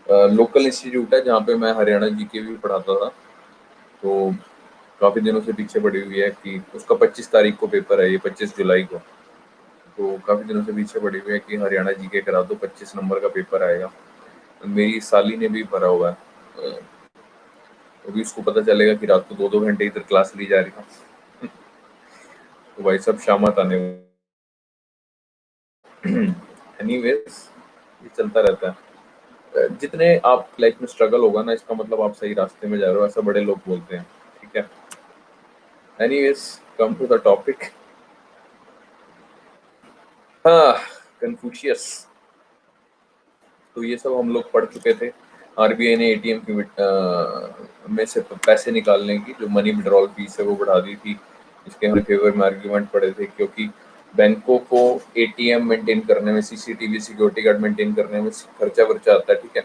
Local institute है जहाँ पे मैं हरियाणा जीके भी पढ़ाता था, तो काफ़ी दिनों से पीछे पड़ी हुई है कि उसका 25 तारीख को पेपर है, ये 25 जुलाई को। तो काफ़ी दिनों से पीछे पड़ी हुई है कि हरियाणा जीके करा दो, 25 नंबर का पेपर आएगा। मेरी साली ने भी भरा हुआ है, अभी उसको पता चलेगा कि रात को 2-2 घंटे इधर क्लास ली जा रही है। तो भाई सब शामत आने एनीवेज, ये चलता रहता है। जितने आप लाइफ में स्ट्रगल होगा ना, इसका मतलब आप सही रास्ते में जा रहे हो, ऐसा बड़े लोग बोलते हैं, ठीक है। Anyways, come to the topic. हाँ, कन्फ्यूशियस। तो ये सब हम लोग पढ़ चुके थे। आरबीआई ने एटीएम की में से पैसे निकालने की जो मनी विड्रॉल फीस है वो बढ़ा दी थी। इसके हम फेवर में आर्ग्यूमेंट पढ़े थे, क्योंकि बैंकों को एटीएम मेंटेन करने में, सीसीटीवी सिक्योरिटी गार्ड मेंटेन करने में खर्चा वर्चा आता है, ठीक है।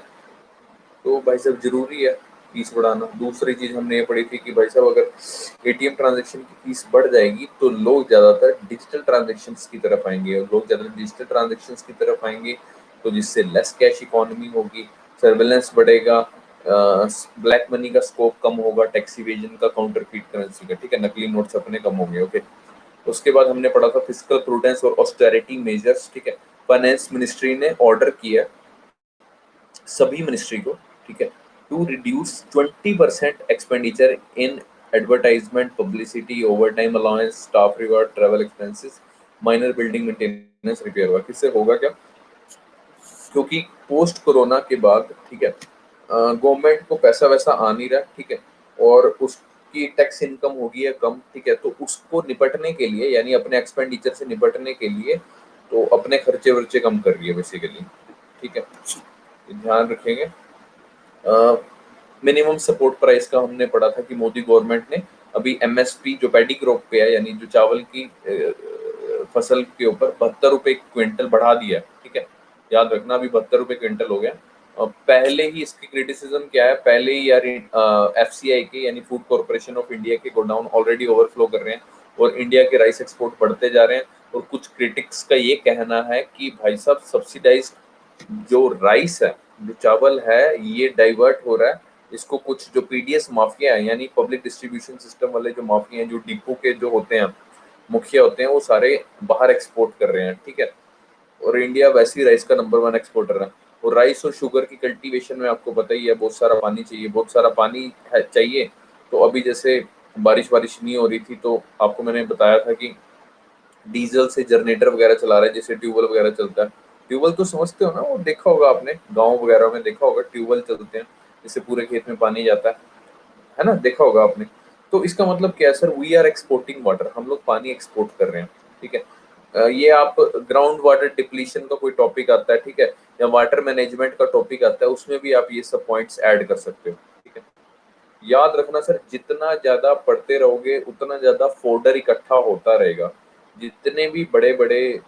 तो भाई साहब जरूरी है फीस बढ़ाना। दूसरी चीज हमने ये पढ़ी थी कि भाई साहब अगर एटीएम ट्रांजैक्शन की फीस बढ़ जाएगी तो लोग ज्यादातर डिजिटल ट्रांजैक्शंस की तरफ आएंगे, और लोग ज्यादा डिजिटल ट्रांजैक्शंस की तरफ आएंगे तो जिससे लेस कैश इकोनॉमी होगी, सर्वेलेंस बढ़ेगा, ब्लैक मनी का स्कोप कम होगा, टैक्स इवेजन का, काउंटरफीट करेंसी का, ठीक है, नकली नोट्स अपने कम होंगे। ओके, उसके बाद हमने पढ़ा था फिस्कल प्रूडेंस और ऑस्टेरिटी मेजर्स, ठीक है। फाइनेंस मिनिस्ट्री ने ऑर्डर किया सभी मिनिस्ट्री को, ठीक है, to reduce 20% expenditure in advertisement, publicity, over time allowance, staff reward, travel expenses, minor building maintenance, repair work. इससे होगा क्या, क्योंकि पोस्ट कोरोना के बाद, ठीक है, गवर्नमेंट को पैसा वैसा आ नहीं रहा, ठीक है, और उसकी टैक्स इनकम होगी है कम, ठीक है, तो उसको निपटने के लिए, यानी अपने एक्सपेंडिचर से निपटने के लिए, तो अपने खर्चे वर्चे कम कर रही है बेसिकली, ठीक है, ध्यान रखेंगे। मिनिमम सपोर्ट प्राइस का हमने पढ़ा था कि मोदी गवर्नमेंट ने अभी एमएसपी जो पैडी क्रॉप पे है, यानी जो चावल की फसल के ऊपर 72 रुपए क्विंटल बढ़ा दिया है, ठीक है। याद रखना, अभी 72 रुपए क्विंटल हो गया। पहले ही इसकी क्रिटिसिज्म क्या है, पहले ही यार एफसीआई के यानी फूड कॉर्पोरेशन ऑफ इंडिया के गोडाउन ऑलरेडी ओवरफ्लो कर रहे हैं और इंडिया के राइस एक्सपोर्ट बढ़ते जा रहे हैं। और कुछ क्रिटिक्स का ये कहना है कि भाई साहब सब्सिडाइज जो राइस है, जो चावल है, ये डाइवर्ट हो रहा है, इसको कुछ जो पीडीएस माफिया है, यानी पब्लिक डिस्ट्रीब्यूशन सिस्टम वाले जो माफिया हैं, जो डिपो के जो होते हैं मुखिया होते हैं, वो सारे बाहर एक्सपोर्ट कर रहे हैं, ठीक है। और इंडिया वैसे ही राइस का नंबर 1 एक्सपोर्टर है। और राइस और शुगर की कल्टीवेशन में आपको पता ही है, बहुत सारा पानी चाहिए, बहुत सारा पानी है चाहिए। तो अभी जैसे बारिश नहीं हो रही थी, तो आपको मैंने बताया था कि डीजल से जनरेटर वगैरह चला रहे हैं, जैसे ट्यूबवेल वगैरह चलता है। ट्यूबवेल तो समझते हो ना, वो देखा होगा आपने, गाँव वगैरह में देखा होगा ट्यूबवेल चलते हैं, जिससे पूरे खेत में पानी जाता है ना, देखा होगा आपने। तो इसका मतलब क्या है sir, we are exporting water, हम लोग पानी एक्सपोर्ट कर रहे हैं, ठीक है। ये आप ग्राउंड वाटर डिप्लीशन का कोई टॉपिक आता है, ठीक है, या वाटर मैनेजमेंट का टॉपिक आता है, उसमें भी आप ये सब पॉइंट्स ऐड कर सकते हो, ठीक है। याद रखना सर, जितना ज्यादा पढ़ते रहोगे उतना ज्यादा फोल्डर इकट्ठा होता रहेगा। जितने भी बड़े बड़े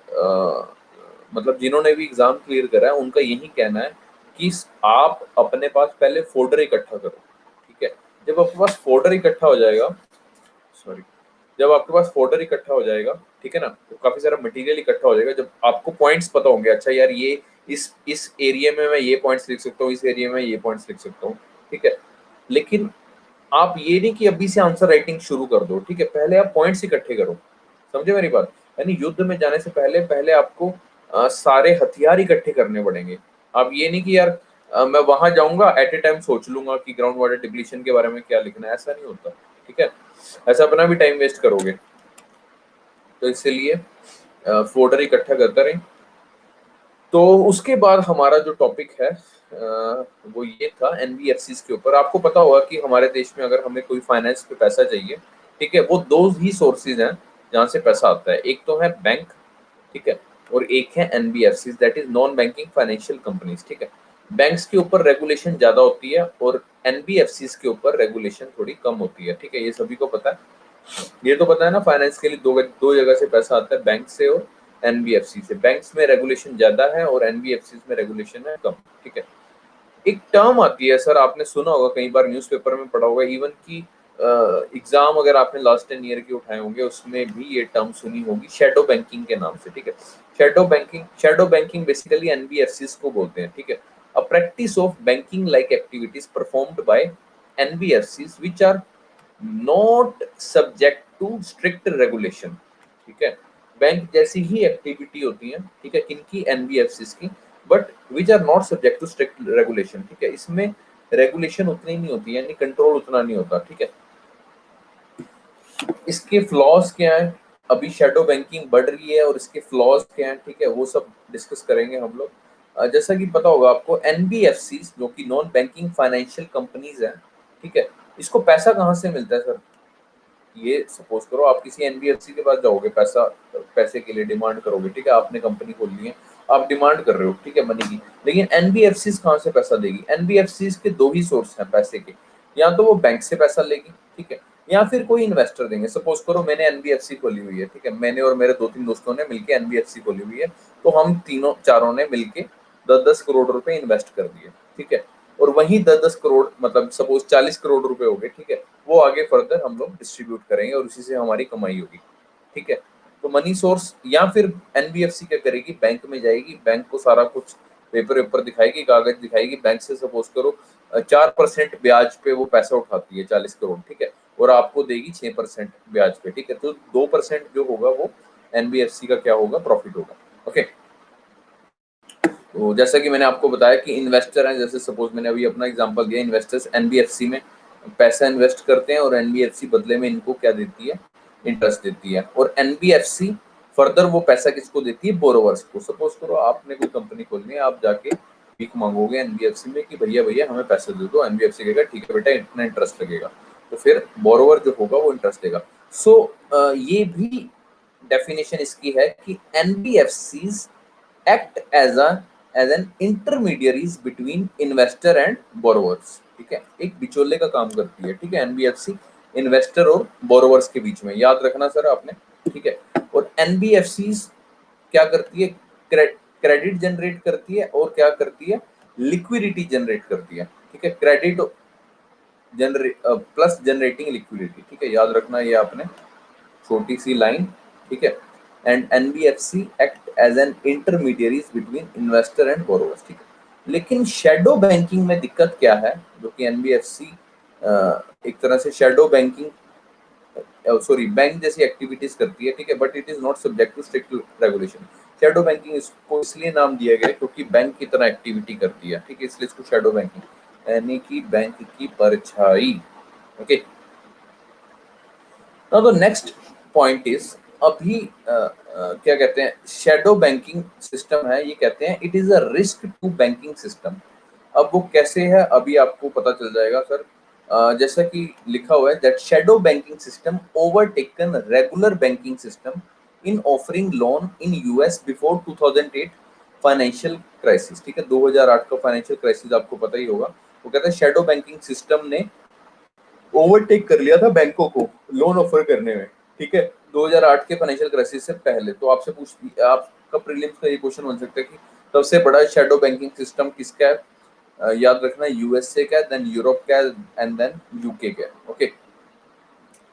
मतलब जिन्होंने भी एग्जाम क्लियर करा है, उनका यही कहना है कि आप अपने पास पहले फोल्डर इकट्ठा करो, ठीक है। जब आपके पास फोल्डर इकट्ठा हो जाएगा, सॉरी, जब आपके पास फोल्डर इकट्ठा हो जाएगा, ठीक है ना, तो काफी सारा मटेरियल इकट्ठा हो जाएगा। जब आपको पॉइंट्स पता होंगे, अच्छा यार ये इस एरिया में मैं ये पॉइंट्स लिख सकता हूँ, इस एरिया में ये पॉइंट्स लिख सकता हूँ, ठीक है। लेकिन आप ये नहीं कि अभी से आंसर राइटिंग शुरू कर दो, ठीक है, पहले आप पॉइंट्स इकट्ठे करो, समझे मेरी बात। यानी युद्ध में जाने से पहले पहले आपको सारे हथियार इकट्ठे करने पड़ेंगे। आप ये नहीं कि यार मैं वहां जाऊंगा एट ए टाइम सोच लूंगा कि ग्राउंड वाटर डिप्लीशन के बारे में क्या लिखना है, ऐसा नहीं होता, ठीक है। ऐसा अपना भी टाइम वेस्ट करोगे, तो इसलिए फोल्डर इकट्ठा करता रहे। तो उसके बाद हमारा जो टॉपिक है वो ये था एनबीएफसी के ऊपर। आपको पता होगा कि हमारे देश में अगर हमें कोई फाइनेंस पे पैसा चाहिए, ठीक है, वो दो ही सोर्सेज हैं जहाँ से पैसा आता है। एक तो है बैंक, ठीक है, और एक है NBFC, that is non banking financial companies, ठीक है। बैंक्स के ऊपर रेगुलेशन ज्यादा होती है और एनबीएफसी के ऊपर रेगुलेशन थोड़ी कम होती है, ठीक है, ये सभी को पता है। ये तो पता है ना, फाइनेंस के लिए दो जगह से पैसा आता है, बैंक से और एनबीएफसी से। बैंक्स में रेगुलेशन ज्यादा है और एनबीएफसी में रेगुलेशन है कम, ठीक है। एक टर्म आती है सर, आपने सुना होगा, कई बार न्यूज़पेपर में पढ़ा होगा, इवन की एग्जाम अगर आपने लास्ट 10 ईयर के उठाए होंगे उसमें भी ये टर्म सुनी होगी, शेडो बैंकिंग के नाम से, ठीक है। शेडो बैंकिंग बेसिकली एनबीएफसी को बोलते हैं, ठीक है। a practice of banking like activities performed by NBFCs which are not subject to strict regulation। ठीक है, बैंक जैसी ही एक्टिविटी होती है, ठीक है, किनकी, एनबीएफसीज की, but which are not subject to strict regulation. ठीक है, इसमें रेगुलेशन उतनी नहीं होती, यानी कंट्रोल उतना नहीं होता। ठीक है, इसके फ्लॉज क्या है, अभी शेडो बैंकिंग बढ़ रही है और इसके फ्लॉज क्या है, ठीक है, वो सब डिस्कस करेंगे हम लोग। जैसा कि पता होगा आपको, एनबीएफसी जो कि नॉन बैंकिंग फाइनेंशियल कंपनीज है, ठीक है, इसको पैसा कहाँ से मिलता है सर? ये सपोज करो आप किसी एनबीएफसी के पास जाओगे, पैसे के लिए डिमांड करोगे, ठीक है, आपने कंपनी खोल ली है, आप डिमांड कर रहे हो, ठीक है, मनी की, लेकिन एनबीएफसी कहाँ से पैसा देगी? एनबीएफसी के दो ही सोर्स हैं पैसे के, या तो वो बैंक से पैसा लेगी, ठीक है, या फिर कोई इन्वेस्टर देंगे। सपोज करो मैंने एनबीएफसी खोली हुई है, ठीक है, मैंने और मेरे 2-3 दोस्तों ने मिलकर एनबीएफसी खोली हुई है, तो हम तीनों चारों ने मिलके 10-10 करोड़ रुपए इन्वेस्ट कर दिए, ठीक है, और वही 10-10 करोड़, मतलब सपोज 40 करोड़ रुपए हो गए, ठीक है, वो आगे फर्दर हम लोग डिस्ट्रीब्यूट करेंगे और उसी से हमारी कमाई होगी। ठीक है, तो मनी सोर्स, या फिर एनबीएफसी क्या करेगी, बैंक में जाएगी, बैंक को सारा कुछ पेपर वेपर दिखाएगी, कागज दिखाएगी, बैंक से सपोज करो 4% ब्याज पे वो पैसा उठाती है, 40 करोड़, ठीक है, और आपको देगी 6% ब्याज पे। ठीक है, तो 2% जो होगा वो एनबीएफसी का क्या होगा, प्रॉफिट होगा। ओके, तो जैसा कि मैंने आपको बताया कि इन्वेस्टर हैं, जैसे सपोज मैंने अभी अपना एग्जांपल दिया, इन्वेस्टर्स एनबीएफसी में पैसा इन्वेस्ट करते हैं और एनबीएफसी बदले में इनको क्या देती है, इंटरेस्ट देती है, और एनबीएफसी फर्दर वो पैसा किसको देती है, बोरोवर्स को। सपोज करो आपने कोई कंपनी खोलनी है, आप जाके भीख मांगोगे एनबीएफसी में कि भैया भैया हमें पैसे दे दो, एनबीएफसी कहेगा ठीक है बेटा इतना इंटरेस्ट लगेगा, तो फिर बोरोवर जो होगा वो इंटरेस्ट देगा। सो ये भी डेफिनेशन इसकी है कि NBFCs act as an intermediaries between investor and borrowers। ठीक है, एक बिचौले का काम करती है, ठीक है, एनबीएफसी इन्वेस्टर और बोरोवर्स के बीच में, याद रखना सर आपने। ठीक है, और एनबीएफसी क्या करती है, क्रेडिट जनरेट करती है और क्या करती है, लिक्विडिटी जनरेट करती है। ठीक है, credit generate plus generating liquidity. ठीक है, याद रखना ये आपने, छोटी सी लाइन। ठीक है, and NBFC act as an intermediaries between investor and borrowers. ठीक है, लेकिन शेडो बैंकिंग में दिक्कत क्या है, जो कि एनबीएफसी एक तरह से शेडो बैंकिंग सॉरी बैंक जैसी एक्टिविटीज करती है, ठीक है, but it is not subject to strict regulation. Shadow banking इसको इसलिए नाम दिया गया क्योंकि बैंक की तरह एक्टिविटी करती है, ठीक है, इसलिए इसको शेडो बैंकिंग, यानी कि बैंक की परछाई। Okay, now the next point is, अभी क्या कहते हैं, शेडो बैंकिंग सिस्टम है, ये कहते हैं it is a risk to banking system. अब वो कैसे है अभी आपको पता चल जाएगा सर। जैसा कि लिखा हुआ है that shadow banking system overtaken regular banking system in offering loan in US before 2008 financial crisis. ठीक है, 2008 का फाइनेंशियल क्राइसिस आपको पता ही होगा। वो कहते हैं शेडो बैंकिंग सिस्टम ने ओवरटेक कर लिया था बैंकों को लोन ऑफर करने में। ठीक है, 2008 के फाइनेंशियल क्राइसिस से पहले। तो आपसे आपका प्रीलिम्स का ये क्वेश्चन बन सकता है कि सबसे बड़ा शेडो बैंकिंग सिस्टम किसका है? याद रखना, यूएसए का, देन यूरोप का, एंड देन यूके का। ओके,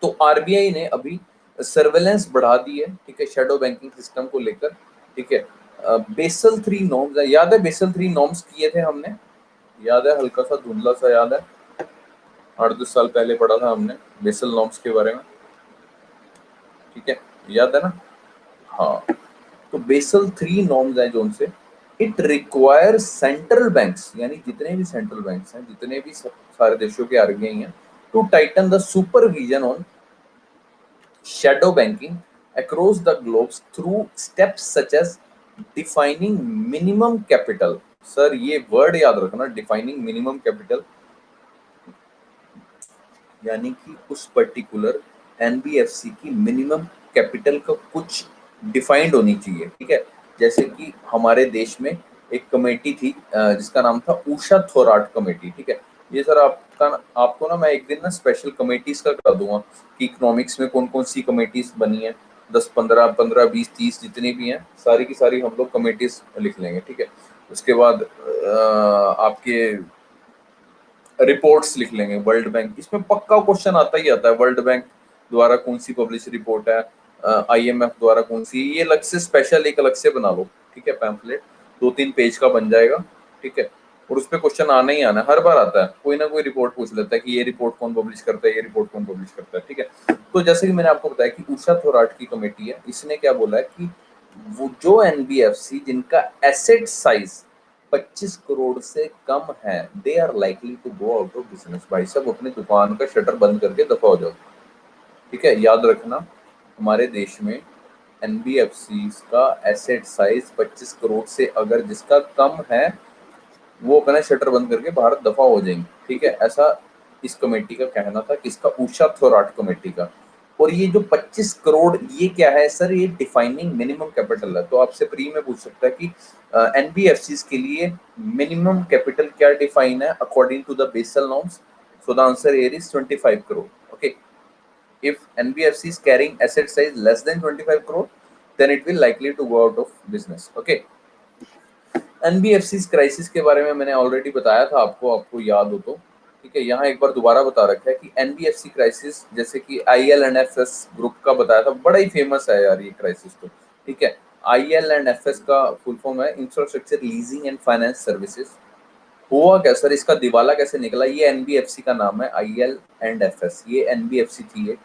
तो आरबीआई ने अभी सर्वेलेंस बढ़ा दी है, ठीक है, शेडो बैंकिंग सिस्टम को लेकर। ठीक है, बेसल 3 नॉर्म्स है, याद है बेसल 3 नॉर्म्स किए थे हमने, याद है, हल्का सा धुंधला सा याद है, 8-10 साल पहले पढ़ा था हमने बेसल नॉर्म्स के बारे में। ठीक है, याद है ना? हाँ, तो बेसल 3 नॉर्म्स है जो उनसे, इट रिक्वायर सेंट्रल बैंक्स, यानी जितने भी सेंट्रल बैंक्स हैं, जितने भी सारे देशों के आरबीआई हैं, to tighten the supervision on shadow banking across the globe through steps such as defining minimum capital। Sir ये वर्ड याद रखना, डिफाइनिंग मिनिमम कैपिटल, यानी कि उस पर्टिकुलर एनबीएफसी की मिनिमम कैपिटल का कुछ डिफाइंड होनी चाहिए। ठीक है, जैसे कि हमारे देश में एक कमेटी थी जिसका नाम था उषा थोराट कमेटी। ठीक है, ये सर आपको ना मैं एक दिन ना स्पेशल कमेटीज का करा दूंगा कि इकोनॉमिक्स में कौन कौन सी कमेटीज बनी है, 10-15-15-20-30 जितनी भी हैं, सारी की सारी हम लोग कमेटीज लिख लेंगे। ठीक है, उसके बाद आपके रिपोर्ट्स लिख लेंगे, वर्ल्ड बैंक, इसमें पक्का क्वेश्चन आता ही आता है, वर्ल्ड बैंक द्वारा कौन सी पब्लिश रिपोर्ट है, आईएमएफ द्वारा कौन सी, ये अलग से स्पेशल एक अलग से बना लो। ठीक है, पैम्फलेट 2-3 पेज का बन जाएगा। ठीक है, और उस पर क्वेश्चन आना ही आना, हर बार आता है, कोई ना कोई रिपोर्ट पूछ लेता है कि ये रिपोर्ट कौन पब्लिश करता है, ये रिपोर्ट कौन पब्लिश करता है, ठीक है। तो जैसे कि मैंने आपको बताया कि उषा थोराट की कमेटी है, इसने क्या बोला है कि वो जो एनबीएफसी जिनका एसेट साइज 25 करोड़ से कम है, they are likely to go out of business. भाई साहब अपनी दुकान का शटर बंद करके दफा हो जाओ, ठीक है। याद रखना, हमारे देश में एनबीएफसी का एसेट साइज 25 करोड़ से अगर जिसका कम है, वो अपना शटर बंद करके बाहर दफा हो जाएंगे, ठीक है। ऐसा इस कमेटी का कहना था, किसका, उषा थोराट कमेटी का। और ये जो 25 करोड़ ये क्या है सर, ये डिफाइनिंग मिनिमम कैपिटल है। तो आपसे प्री में पूछ सकता है कि एनबीएफसी के लिए मिनिमम कैपिटल क्या डिफाइन है according to the Basel norms. So the answer here is 25 crore. Okay, if NBFC is carrying asset size less than 25 crore, then it will likely to go out of business. Okay. NBFC crisis के बारे में मैंने already बताया था आपको, आपको याद हो तो, ठीक है। यहाँ एक बार दोबारा बता रखा है कि एनबीएफसी क्राइसिस, जैसे कि आईएल&एफएस ग्रुप का बताया था, बड़ा ही फेमस है यार ये क्राइसिस तो, ठीक है। आईएल&एफएस का फुल फॉर्म है infrastructure leasing and finance services. हुआ क्या सर, इसका दिवाला कैसे निकला, ये एनबीएफसी का नाम है आईएल&एफएस, ये एनबीएफसी थी एक,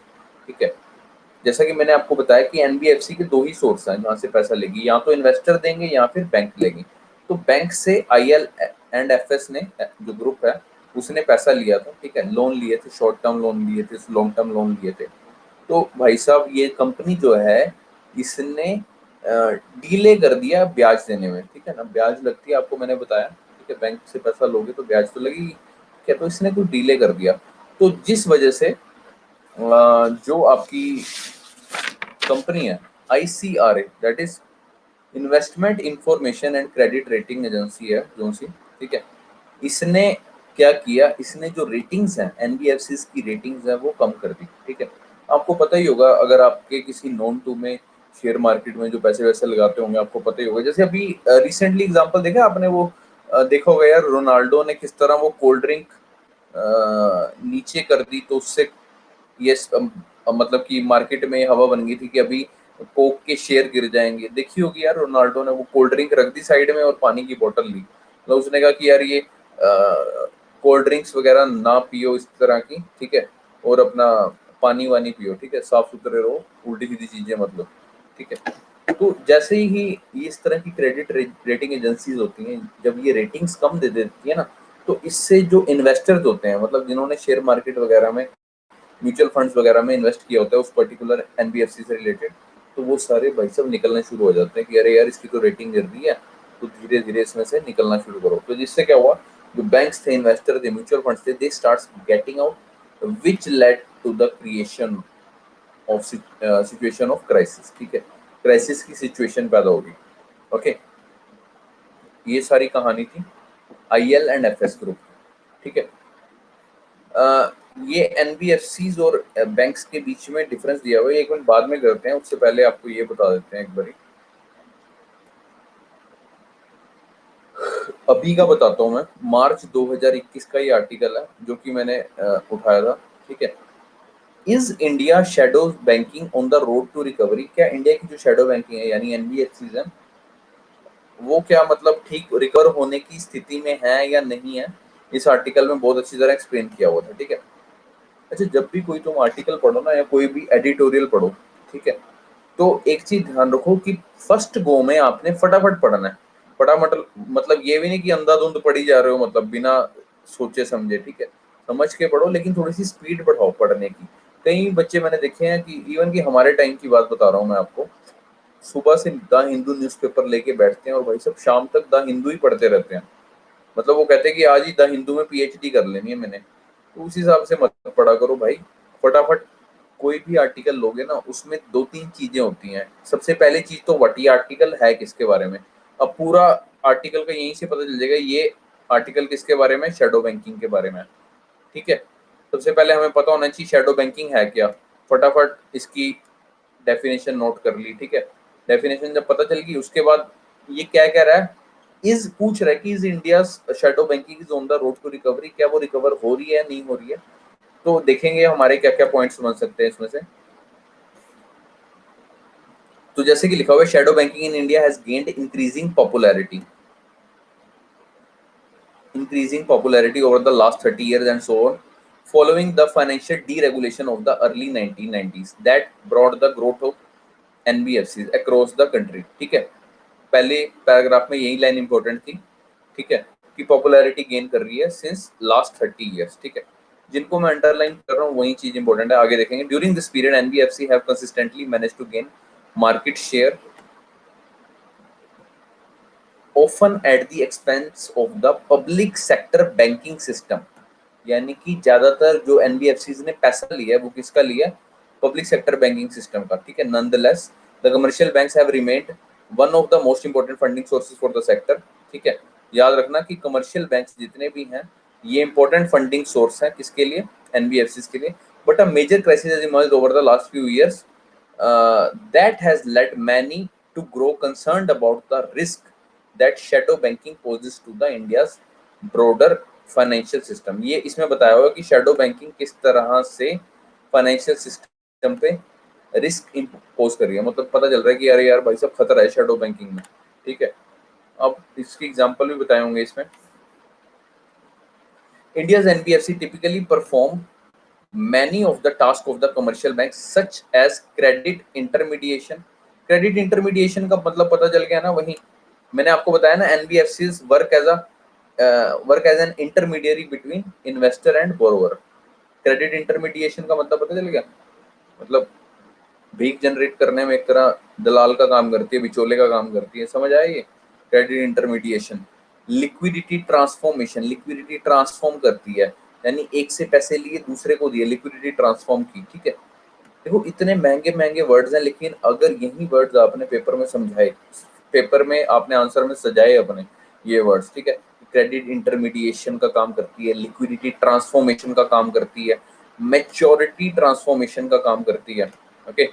ठीक है। जैसा कि मैंने आपको बताया कि एनबीएफसी के दो ही सोर्स हैं जहाँ से पैसा लेगी, या तो इन्वेस्टर देंगे या फिर बैंक लेंगे। तो बैंक से आईएल&एफएस ने, जो ग्रुप है, उसने पैसा लिया था, ठीक है। लोन लिए थे, शॉर्ट टर्म लोन लिए थे, लॉन्ग टर्म लोन लिए थे। तो भाई साहब ये कंपनी जो है, इसने डीले कर दिया ब्याज देने में, ठीक है ना। ब्याज लगती है, आपको मैंने बताया, ठीक है। बैंक से पैसा लोगे तो ब्याज तो लगेगी, ठीक है। तो इसने कुछ डीले कर दिया, तो जिस वजह से जो आपकी कंपनी है ICRA, that is investment information and credit rating agency है जो सी, ठीक है। इसने क्या किया, इसने जो रेटिंग्स हैं एनबीएफसी की रेटिंग्स है वो कम कर दी, ठीक है। आपको पता ही होगा, अगर आपके किसी नॉन टू में शेयर मार्केट में जो पैसे वैसे लगाते होंगे, आपको पता ही होगा। जैसे अभी रिसेंटली एग्जांपल देखा आपने, वो देखा होगा यार, रोनाल्डो ने किस तरह वो कोल्ड ड्रिंक नीचे कर दी, तो उससे ये मतलब कि मार्केट में हवा बन गई थी कि अभी कोक के शेयर गिर जाएंगे। देखी होगी यार, रोनाल्डो ने वो कोल्ड ड्रिंक रख दी साइड में और पानी की बोतल ली, मतलब उसने कहा कि यार ये कोल्ड ड्रिंक्स वगैरह ना पियो इस तरह की, ठीक है, और अपना पानी वानी पियो, ठीक है, साफ सुथरे रहो, उल्टी सीधी चीजें मतलब, ठीक है। तो जैसे ही ये इस तरह की क्रेडिट रेटिंग एजेंसीज होती हैं, जब ये रेटिंग्स कम दे देती है ना, तो इससे जो इन्वेस्टर्स होते हैं, मतलब जिन्होंने शेयर मार्केट वगैरह में, म्यूचुअल फंड्स वगैरह में इन्वेस्ट किया होता है उस पर्टिकुलर एनबीएफसी से रिलेटेड, तो वो सारे भाई सब निकलने शुरू हो जाते हैं कि अरे यार इसकी तो रेटिंग गिर रही है, तो धीरे धीरे इसमें से निकलना शुरू करो। तो जिससे क्या हुआ, जो बैंक्स थे, इन्वेस्टर थे, म्यूचुअल फंड्स थे, they start getting out, which led to the creation of situation of crisis, ठीक है। क्राइसिस की सिचुएशन पैदा होगी। ओके, ये सारी कहानी थी आईएल&एफएस ग्रुप, ठीक है। ये एनबीएफसीज और बैंक्स के बीच में डिफरेंस दिया हुआ है, एक मिनट बाद में करते हैं, उससे पहले आपको ये बता देते हैं एक बारी, अभी का बताता हूँ मैं। मार्च 2021 का ये आर्टिकल है जो कि मैंने उठाया था, ठीक है। Is India shadow banking on the road to recovery, क्या इंडिया की जो शैडो बैंकिंग है यानी एनबीएफसीज है, वो क्या मतलब ठीक रिकवर होने की स्थिति में है या नहीं है, इस आर्टिकल में बहुत अच्छी तरह एक्सप्लेन किया हुआ था, ठीक है। अच्छा, जब भी कोई तुम आर्टिकल पढ़ो ना, या कोई भी एडिटोरियल पढ़ो, ठीक है, तो एक चीज ध्यान रखो कि फर्स्ट गो में आपने फटाफट पढ़ना है। फटाफट मतलब ये भी नहीं कि अंधाधुंध पढ़ी जा रहे हो, मतलब बिना सोचे समझे, ठीक है। समझ के पढ़ो, लेकिन थोड़ी सी स्पीड बढ़ाओ पढ़ने की। कई बच्चे मैंने देखे हैं कि इवन कि हमारे टाइम की बात बता रहा हूँ मैं आपको, सुबह से द हिंदू न्यूज़पेपर लेके बैठते हैं और भाई सब शाम तक द हिंदू ही पढ़ते रहते हैं। मतलब वो कहते हैं कि आज ही द हिंदू में पीएचडी कर लेनी है मैंने। तो उस हिसाब से मत पढ़ा करो भाई, फटाफट कोई भी आर्टिकल लोगे ना, उसमें दो तीन चीजें होती हैं। सबसे पहली चीज तो व्हाट ये आर्टिकल है किसके बारे में। अब पूरा आर्टिकल का यहीं से पता चल जाएगा ये आर्टिकल किसके बारे में, शैडो बैंकिंग के बारे में, ठीक है। सबसे पहले हमें पता होना चाहिए शैडो बैंकिंग है क्या। फटाफट इसकी डेफिनेशन नोट कर ली, ठीक है। डेफिनेशन जब पता चल गई, उसके बाद ये क्या कह रहा है, इज पूछ रहा है कि is India shadow banking is on the road to recovery, क्या वो रिकवर हो रही है नहीं हो रही है। तो देखेंगे हमारे क्या क्या पॉइंट्स बन सकते हैं इसमें से। तो जैसे कि लिखा हुआ है, shadow banking in India has gained increasing popularity. increasing popularity over the last 30 years and so on, following the financial deregulation of the early 1990s that brought the growth of NBFCs across the country। ठीक है, पहले paragraph में यही line important थी, ठीक है, कि popularity gain कर रही है सिंस लास्ट 30 इयर्स। ठीक है, जिनको मैं अंडरलाइन कर रहा हूँ वही चीज इंपॉर्टेंट है, आगे देखेंगे। During this period NBFC have consistently managed to gain market share often at the expense of the public sector banking system। यानी कि ज्यादातर जो एनबीएफसीज ने पैसा लिया है वो किसका लिया? पब्लिक सेक्टर बैंकिंग सिस्टम का। ठीक है, nonetheless the commercial banks have remained one of the most important funding sources for the sector. ठीक है, याद रखना कि कमर्शियल बैंक्स जितने भी हैं ये इंपॉर्टेंट फंडिंग सोर्स है किसके लिए? एनबीएफसीज के लिए। But a major crisis has emerged over the last few years that has led many to grow concerned about the risk that shadow banking poses to the India's broader financial system. ये इसमें बताया हुआ कि shadow banking किस तरह से financial system पे risk impose कर रही है, मतलब पता चल रहा है कि यार यार भाई सब खतरा है शैडो बैंकिंग में। ठीक है, अब इसकी एग्जांपल भी बताए होंगे इसमें। India's NBFC typically perform many of the tasks of the commercial banks such as credit intermediation। credit intermediation का मतलब पता चल गया ना, वही मैंने आपको बताया ना, NBFCs work as an intermediary between investor and borrower। credit intermediation का मतलब पता चल गया, मतलब भीख जनरेट करने में एक तरह दलाल का काम करती है, बिचौले का काम करती है, समझ आया ये credit intermediation. Liquidity transformation, liquidity transform करती है, यानी एक से पैसे लिए दूसरे को दिए, लिक्विडिटी ट्रांसफॉर्म की। ठीक है, देखो इतने महंगे महंगे वर्ड्स हैं, लेकिन अगर यही वर्ड्स आपने पेपर में समझाए, पेपर में आपने आंसर में सजाए अपने ये वर्ड्स, ठीक है, क्रेडिट इंटरमीडिएशन का काम करती है, लिक्विडिटी ट्रांसफॉर्मेशन का काम करती है, मैच्योरिटी ट्रांसफॉर्मेशन का काम करती है। Okay,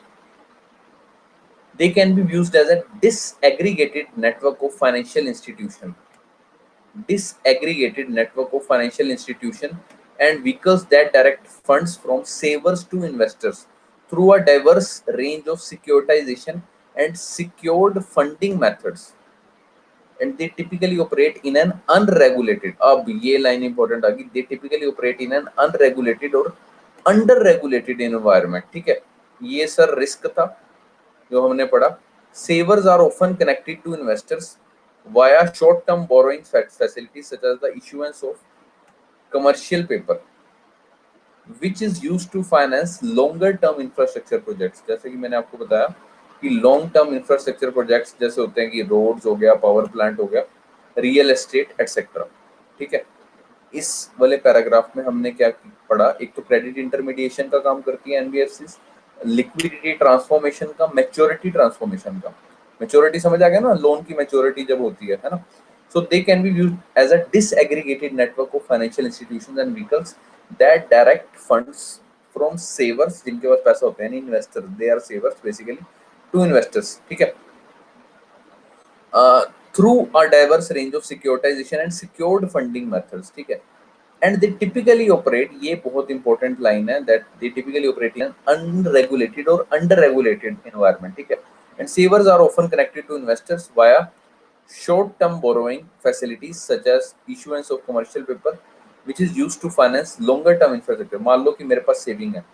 they can be used as a disaggregated network of financial institution, disaggregated network of financial institution and vehicles that direct funds from savers to investors through a diverse range of securitization and secured funding methods, and they typically operate in an unregulated, अब ये line important आ गई, they typically operate in an unregulated और under regulated environment। ठीक है, ये sir risk था जो हमने पढ़ा। Savers are often connected to investors via short-term borrowing facilities such as the issuance of commercial paper, which is used to finance longer-term infrastructure projects। जैसे कि मैंने आपको बताया कि long-term infrastructure projects जैसे होते हैं कि रोड्स हो गया, पावर प्लांट हो गया, रियल एस्टेट एक्सेट्रा। ठीक है, इस वाले पैराग्राफ में हमने क्या पढ़ा? एक तो क्रेडिट इंटरमीडिएशन का काम करती है एनबीएफसी, लिक्विडिटी ट्रांसफॉर्मेशन का, मैच्योरिटी ट्रांसफॉर्मेशन का। मैच्योरिटी समझ आ गया ना, लोन की मैच्योरिटी जब होती है ना। So they can be used as a disaggregated network of financial institutions and vehicles that direct funds from savers, जिनके पास पैसा होता है, investor, they are savers basically, to investors. ठीक है, through a diverse range of securitization and secured funding methods। ठीक है, and they typically operate, ये बहुत important line है, that they typically operate in an unregulated or under-regulated environment। ठीक है, and savers are often connected to investors via short-term borrowing facilities such as issuance of commercial paper, which is used to finance longer-term infrastructure। मान लो कि मेरे पास saving है,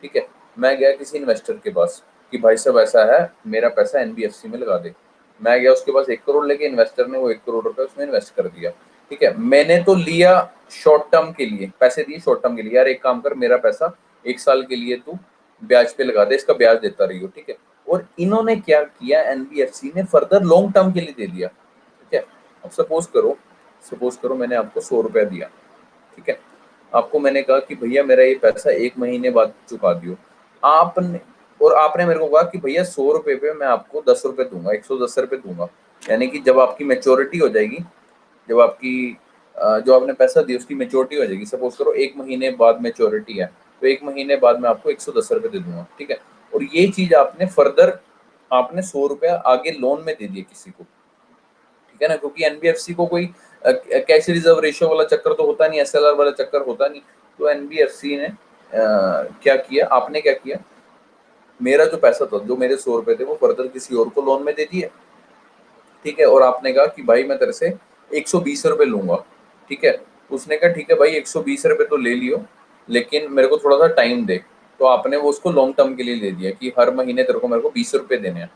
ठीक है, मैं गया किसी इन्वेस्टर के पास कि भाई साहब ऐसा है, मेरा पैसा एनबीएफसी में लगा दे। मैं गया उसके पास 1 करोड़ लेके, इन्वेस्टर ने वो 1 करोड़ रुपए उसमें इन्वेस्ट कर दिया। ठीक है, मैंने तो लिया शॉर्ट टर्म के लिए, पैसे दिए शॉर्ट टर्म के लिए, यार एक काम कर, मेरा पैसा 1 साल के लिए तू ब्याज पे लगा दे, इसका ब्याज देता रहियो। ठीक है, और इन्होंने क्या किया, एनबीएफसी ने फर्दर लॉन्ग टर्म के लिए दे दिया। ठीक है, अब सपोज करो मैंने आपको 100 रुपया दिया। ठीक है, आपको मैंने कहा कि भैया मेरा ये पैसा 1 महीने बाद चुका दियो। आपने मेरे को कहा कि भैया 100 रुपए पे मैं आपको 10 रुपए दूंगा, 110 रुपए दूंगा। यानी कि जब आपकी मैच्योरिटी हो जाएगी, जब आपकी जो आपने पैसा दिया उसकी मैच्योरिटी हो जाएगी, सपोज करो 1 महीने बाद मैच्योरिटी है, तो 1 महीने बाद मैं आपको 110 रुपए दे दूंगा। ठीक है, और ये चीज आपने फर्दर आपने 100 रुपया आगे लोन में दे दिए किसी को। ठीक है ना, क्योंकि एनबीएफसी को कोई कैश रिजर्व रेशियो वाला चक्कर तो होता नहीं, एसएलआर वाला चक्कर होता नहीं। तो एनबीएफसी ने क्या किया, आपने क्या किया, मेरा जो पैसा था, जो मेरे 100 रुपए थे, वो फर्दर किसी और को लोन में दे दिए। ठीक है, और आपने कहा कि भाई मैं तेरे से 120 रुपए लूंगा। ठीक है। उसने कहा ठीक है भाई 120 रुपए तो ले लियो, लेकिन मेरे को थोड़ा सा टाइम दे। तो आपने वो उसको लॉन्ग टर्म के लिए ले दिया कि हर महीने तेरे को मेरे को 20 रुपए देने हैं।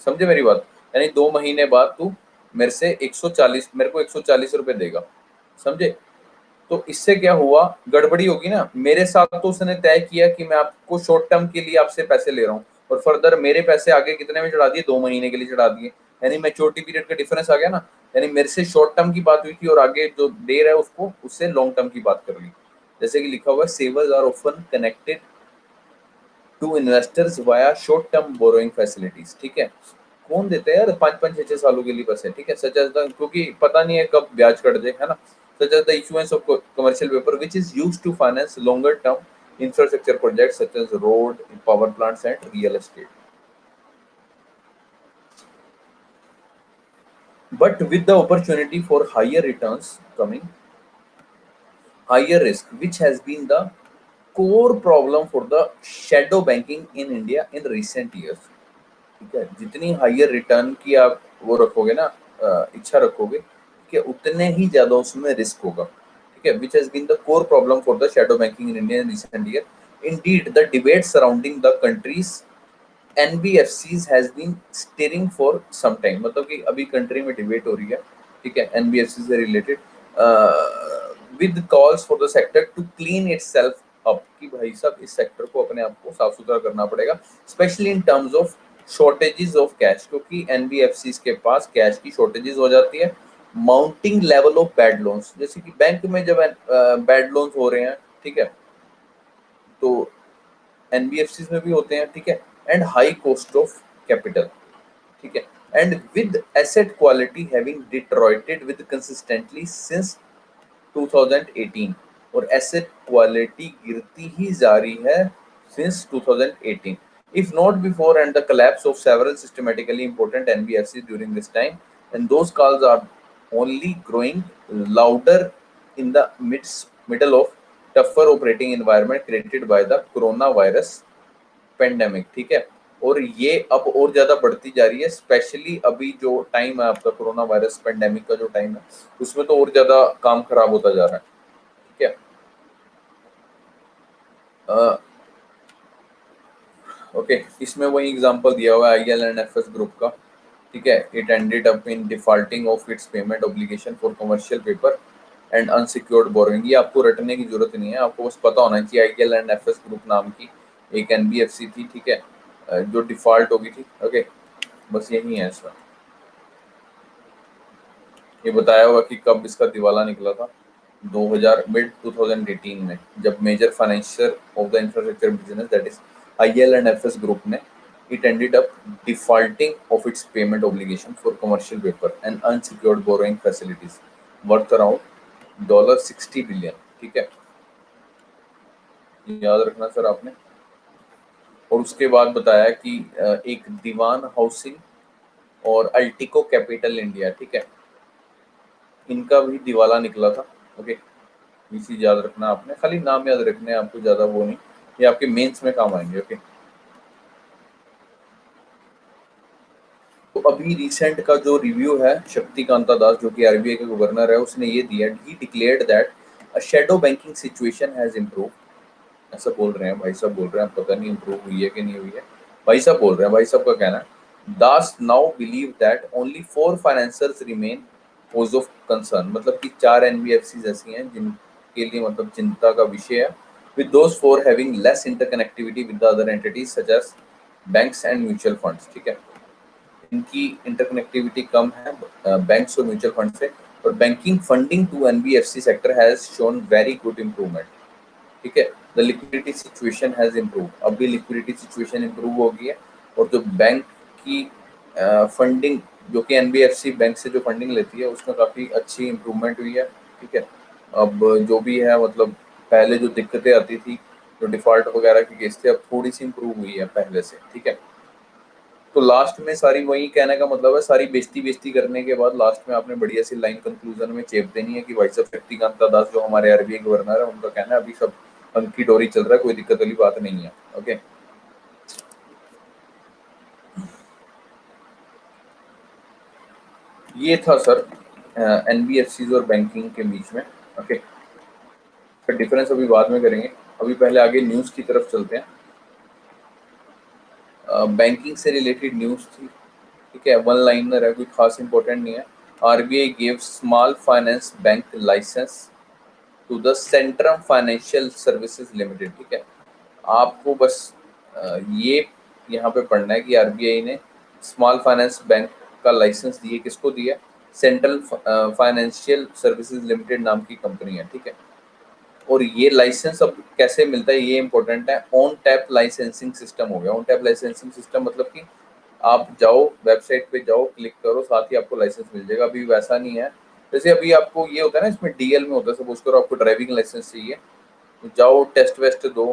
समझे मेरी बात? यानी 2 महीने बाद तू मेरे से 140, मेरे को 140 रुपए देगा। समझे? तो इससे क्या हुआ, गड़बड़ी होगी ना। मेरे साथ तो उसने तय किया कि मैं आपको शॉर्ट टर्म के लिए आपसे पैसे ले रहा हूँ, और फर्दर मेरे पैसे आगे कितने में चढ़ा दिए, 2 महीने के लिए चढ़ा दिए। यानी मैच्योरिटी पीरियड का डिफरेंस आ गया ना। यानी मेरे से शॉर्ट टर्म की बात हुई थी और आगे जो दे रहा है उसको उससे लॉन्ग टर्म की बात कर ली। जैसे कि लिखा हुआ है, savers are often connected to investors via short term borrowing facilities. ठीक है। कौन देते हैं यार 5-5, 6-6 सालों के लिए पैसे? ठीक है। सच एज द, क्योंकि पता नहीं है कब ब्याज कट जाए, है ना। Such as the issuance of commercial paper which is used to finance longer term infrastructure projects such as road, power plants and real estate. But with the opportunity for higher returns coming, higher risk, which has been the core problem for the shadow banking in India in recent years. ठीक है। जितनी higher return की आप वो रखोगे ना, इच्छा रखोगे, ठीक है, उतने ही ज्यादा उसमें रिस्क होगा। ठीक है। Which has been the core problem for the shadow banking in India in recent year. Indeed the debate surrounding the country's NBFCs has been steering for some time। मतलब कि अभी कंट्री में डिबेट हो रही है, ठीक है, NBFC से related, with calls for the sector to clean itself up, कि भाई साहब इस सेक्टर को अपने आप को साफ सुथरा करना पड़ेगा, specially in terms of shortages of cash, क्योंकि NBFCs के पास कैश की शॉर्टेजेस हो जाती है। Mounting level of bad loans, जैसे कि बैंक में जब बैड लोन्स हो रहे हैं, ठीक है, तो NBFCs में भी होते हैं। ठीक है। And high cost of capital. ठीक है। And with asset quality having deteriorated with consistently since 2018, और एसेट क्वालिटी गिरती ही जारी है since 2018, if not before, and the collapse of several systematically important NBFCs during this time, and those calls are only growing louder in the middle of tougher operating environment created by the coronavirus pandemic. ठीक है। और ये अब और ज्यादा बढ़ती जा रही है, स्पेशली अभी जो टाइम है आपका कोरोना वायरस पेंडेमिक का जो टाइम है, उसमें तो और ज्यादा काम खराब होता जा रहा है। ठीक है। ओके, इसमें वही एग्जांपल दिया हुआ है IL&FS ग्रुप का। ठीक है। It ended up in defaulting of its payment obligation for commercial paper and unsecured borrowing. ये आपको रटने की जरूरत नहीं है, आपको बस पता होना चाहिए IL&FS ग्रुप नाम की एक NBFC थी। ठीक है। जो डिफॉल्ट हो गई थी। ओके, बस यही है इसमें। ये बताया हुआ कि कब इसका दिवाला निकला था, 2000 मिड 2018 में, जब major financier of the infrastructure business that is IL&FS group ने it ended up defaulting of its payment obligation for commercial paper and unsecured borrowing facilities worth around $60 billion. ठीक है। याद रखना सर आपने। और उसके बाद बताया कि एक दीवान हाउसिंग और अल्टिको कैपिटल इंडिया, ठीक है, इनका भी दिवाला निकला था। ओके, ये चीज याद रखना आपने, खाली नाम याद रखने हैं आपको, ज्यादा वो नहीं, ये आपके मेंस में काम आएंगे। ओके। तो अभी रिसेंट का जो रिव्यू है, शक्तिकांता दास जो कि RBI के गवर्नर है, उसने ये दिया, ही declared that a shadow banking situation has improve. ऐसा बोल रहे हैं भाई साहब, बोल रहे हैं, पता नहीं इम्प्रूव हुई है कि नहीं हुई है, भाई साहब बोल रहे हैं, भाई साहब का कहना है। Das now believe that only 4 financiers remain cause of concern, मतलब कि 4 NBFCs ऐसी हैं जिनके लिए मतलब चिंता का विषय है, with those 4 having less interconnectivity with the other entities such as banks and mutual funds. ठीक है। इनकी इंटरकनेक्टिविटी कम है बैंक्स और म्यूचुअल फंड से, और banking funding to NBFC sector has shown very good improvement. ठीक है। The liquidity situation has improve, अभी लिक्विडिटी सिचुएशन इम्प्रूव हो गई है, और जो बैंक की फंडिंग, जो कि NBFC बैंक से जो फंडिंग लेती है, उसमें काफ़ी अच्छी इम्प्रूवमेंट हुई है। ठीक है। अब जो भी है, मतलब पहले जो दिक्कतें आती थी, जो डिफॉल्ट वगैरह के केस थे, अब थोड़ी सी इम्प्रूव हुई है पहले से। ठीक है। तो लास्ट में सारी, वही कहने का मतलब है, सारी बेइज्जती बेइज्जती करने के बाद लास्ट में आपने बढ़िया सी लाइन कंक्लूजन में चेप देनी है कि भाई साहब शक्तिकांता दास जो हमारे RBI गवर्नर है, उनका कहना है अभी सब अंकी डोरी चल रहा है, कोई दिक्कत वाली बात नहीं है। ओके। ये था सर एनबीएफसी और बैंकिंग के बीच में। ओके, फिर डिफरेंस अभी बाद में करेंगे, अभी पहले आगे न्यूज़ की तरफ चलते हैं। बैंकिंग से रिलेटेड न्यूज़ थी, ठीक है, वन लाइनर है, कोई खास इंपॉर्टेंट नहीं है। RBI give small finance bank licence to the Centrum financial services limited, ठीक है। आपको बस ये यहाँ पे पढ़ना है कि आरबीआई ने स्मॉल फाइनेंस बैंक का लाइसेंस दिए, किसको दिया? सेंट्रल फाइनेंशियल सर्विसेज लिमिटेड नाम की कंपनी है, ठीक है। और ये लाइसेंस अब कैसे मिलता है, ये इंपॉर्टेंट है। ऑन टैप लाइसेंसिंग सिस्टम हो गया। ऑन टैप लाइसेंसिंग सिस्टम मतलब कि आप जाओ वेबसाइट पे जाओ, क्लिक करो, साथ ही आपको लाइसेंस मिल जाएगा। अभी वैसा नहीं है, जैसे अभी आपको ये होता है ना, इसमें डीएल में होता है, सपोज करो आपको ड्राइविंग लाइसेंस चाहिए, तो जाओ टेस्ट वेस्ट दो।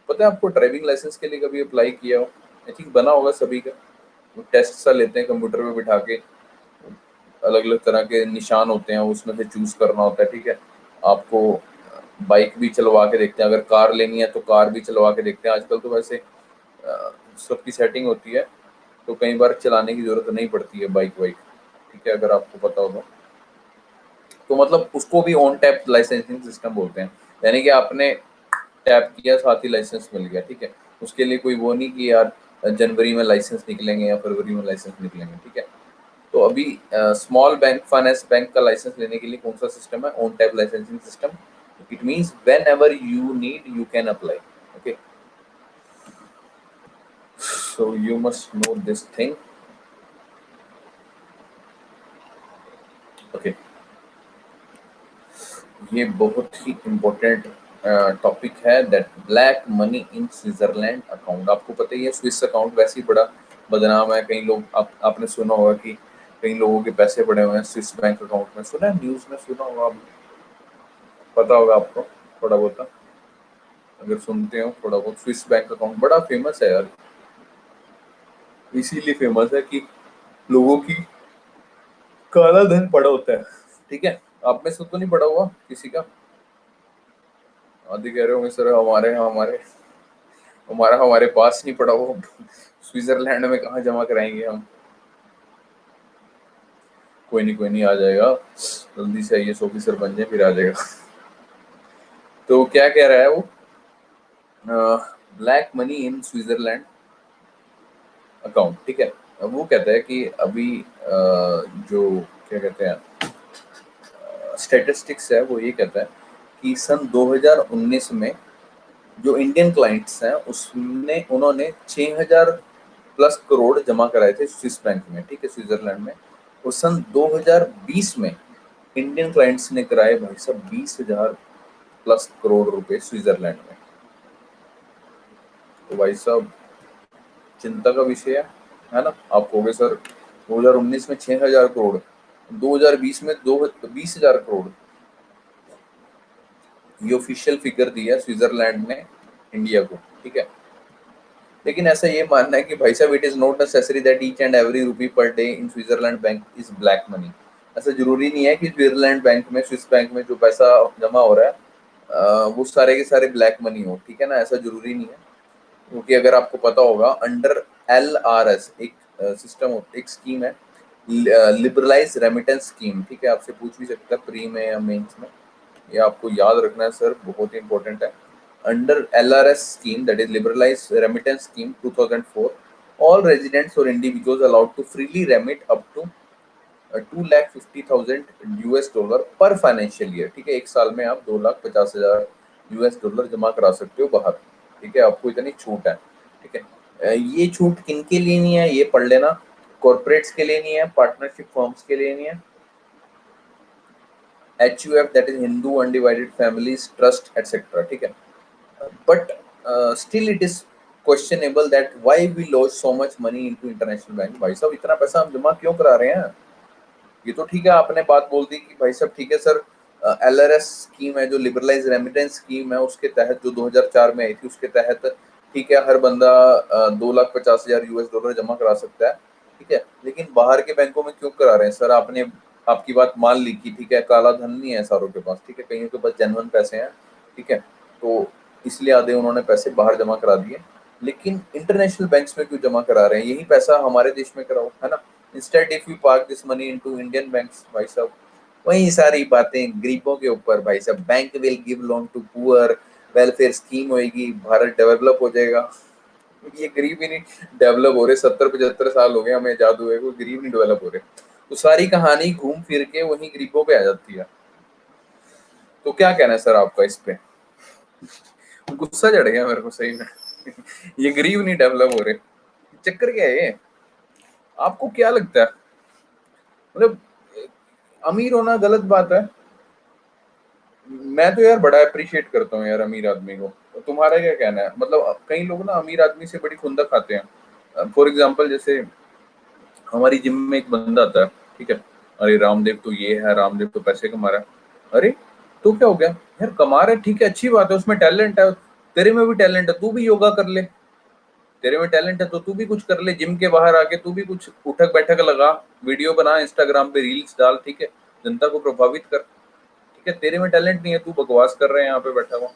पता है आपको ड्राइविंग लाइसेंस के लिए कभी अप्लाई किया हो? आई थिंक बना होगा सभी का। वो टेस्ट सा लेते हैं कंप्यूटर पे बिठा के, अलग अलग तरह के निशान होते हैं, उसमें से चूज करना होता है, ठीक है। आपको बाइक भी चलवा के देखते हैं, अगर कार लेनी है तो कार भी चलवा के देखते हैं। आजकल तो वैसे सबकी सेटिंग होती है, तो कई बार चलाने की जरूरत नहीं पड़ती है बाइक वाइक, ठीक है, अगर आपको पता हो तो मतलब उसको भी ऑन टैप लाइसेंसिंग सिस्टम बोलते हैं। यानी कि आपने टैप किया, साथ ही लाइसेंस मिल गया, ठीक है। उसके लिए कोई वो नहीं कि यार जनवरी में लाइसेंस निकलेंगे या फरवरी में लाइसेंस निकलेंगे, ठीक है। तो अभी स्मॉल बैंक फाइनेंस बैंक का लाइसेंस लेने के लिए कौन सा सिस्टम है? On tap licensing system. It means when ever you need you can apply. Okay, so you must know this thing. Okay, ये बहुत ही इम्पोर्टेंट टॉपिक है, that black money in Switzerland account. आपको पता ही है स्विस अकाउंट वैसे ही बड़ा बदनाम है। कई लोग आपने सुना होगा कि कई लोगों के पैसे पड़े हुए हैं स्विस बैंक अकाउंट में, सुना है, न्यूज़ में सुना होगा, आप पता होगा आपको थोड़ा बहुत, अगर सुनते हो थोड़ा बहुत। स्विस बैंक अकाउंट बड़ा फेमस है यार, इसीलिए फेमस है कि लोगों की काला धन पड़ा होता है, ठीक है। आप में से तो नहीं पड़ा हुआ किसी का? आदि कह रहे होंगे सर हमारे हमारे हमारा हमारे पास नहीं पड़ा, वो स्विट्जरलैंड में कहाँ जमा कराएंगे हम। कोई नहीं आ जाएगा, जल्दी से आईएएस ऑफिसर बन जाए फिर आ जाएगा। तो क्या कह रहा है वो, black money in Switzerland account, ठीक है। अब वो कहता है कि अभी जो क्या कहते हैं स्टेटिस्टिक्स है, वो ये कहता है कि सन 2019 में जो इंडियन क्लाइंट्स हैं उसने उन्होंने 6000 प्लस करोड़ जमा कराए थे स्विस बैंक में, ठीक है, स्विट्जरलैंड में। और सन 2020 में इंडियन क्लाइंट्स ने कराए भाई साहब 20,000 प्लस करोड़ रुपए स्विट्जरलैंड में। तो भाई साहब चिंता का विषय है ना। आप कहोगे सर 2019 में 6000 करोड़, 2020 में 20,000 करोड़, ये ऑफिशियल फिगर दी है स्विट्जरलैंड ने इंडिया को, ठीक है। लेकिन ऐसा ये मानना है कि भाई साहब it is not necessary that each and every rupee per day in Switzerland bank is black money. ऐसा जरूरी नहीं है कि स्विट्जरलैंड बैंक में, स्विस बैंक में जो पैसा जमा हो रहा है वो सारे के सारे ब्लैक मनी हो, ठीक है ना, ऐसा जरूरी नहीं है। क्योंकि अगर आपको पता होगा अंडर LRS एक सिस्टम, एक स्कीम है, लिबरलाइज रेमिटेंस स्कीम, ठीक है। आपसे पूछ भी सकता है प्री में या मेंस में, ये आपको याद रखना है सर, बहुत ही इंपॉर्टेंट है। Under LRS scheme, that is liberalized remittance scheme 2004, all residents or individuals allowed to freely remit up to 2,50,000 US dollar पर फाइनेंशियल ईयर, ठीक है। एक साल में आप 2,50,000 US डॉलर जमा करा सकते हो बाहर, ठीक है, आपको इतनी छूट है, ठीक है। ये छूट किन के लिए नहीं है, ये पढ़ लेना। कॉर्पोरेट्स के लिए नहीं है, पार्टनरशिप फर्म्स के लिए नहीं है, HUF that is Hindu undivided families trust etcetera, ठीक है। But still it is questionable that why we lose so much money into international bank। भाई साहब इतना पैसा हम जमा क्यों करा रहे हैं? ये तो ठीक है, आपने बात बोल दी कि भाई साहब ठीक है सर, LRS स्कीम है जो लिबरलाइज रेमिटेंस स्कीम है, उसके तहत जो 2004 में आई थी, उसके तहत ठीक है हर बंदा 2,50,000 US डॉलर जमा करा सकता है, ठीक है। लेकिन बाहर के बैंकों में क्यों करा रहे हैं सर? आपने आपकी बात मान ली कि ठीक है काला धन नहीं है सारों के पास, ठीक है, कईयों के पास जेन्युइन पैसे हैं, ठीक है। तो इसलिए आधे उन्होंने पैसे बाहर जमा करा दिए। लेकिन इंटरनेशनल बैंक्स में क्यों जमा करा रहे हैं? यही पैसा हमारे देश में कराओ, है ना। Instead if you park this money into Indian banks, भाई साहब वही सारी बातें गरीबों के ऊपर। भाई साहब bank will give loan to poor, welfare scheme होएगी, भारत डेवलप हो जाएगा। ये गरीब ही नहीं डेवलप हो रहे, 70-75 साल हो गए हमें आजाद हुए, कोई गरीब नहीं डेवलप हो रहे। तो सारी कहानी घूम फिर के वही गरीबों पे आ जाती है। तो क्या कहना है सर आपका इस पे? गुस्सा चढ़ गया मेरे को सही में। ये गरीब नहीं डेवलप हो रहे, चक्कर क्या है ये? आपको क्या लगता है? मतलब अमीर होना गलत बात है? मैं तो यार बड़ा अप्रिशिएट करता हूँ यार अमीर आदमी को। तो तुम्हारा क्या कहना है? मतलब कई लोग ना अमीर आदमी से बड़ी खुंदक खाते हैं। फॉर एग्जाम्पल जैसे हमारी जिम में एक बंदा आता है, ठीक है, अरे रामदेव तो ये है, रामदेव तो पैसे कमा रहा है। अरे तो क्या हो गया यार, कमा रहा है ठीक है, अच्छी बात है, उसमें टैलेंट है, तेरे में भी टैलेंट है, तू भी योगा कर ले। तेरे में टैलेंट है तो तू भी कुछ कर ले, जिम के बाहर आके तू भी कुछ उठक बैठक लगा, वीडियो बना, इंस्टाग्राम पे रील्स डाल, ठीक है, जनता को प्रभावित कर। ठीक है, तेरे में टैलेंट नहीं है, तू बकवास कर रहे हैं यहाँ पे बैठा हुआ।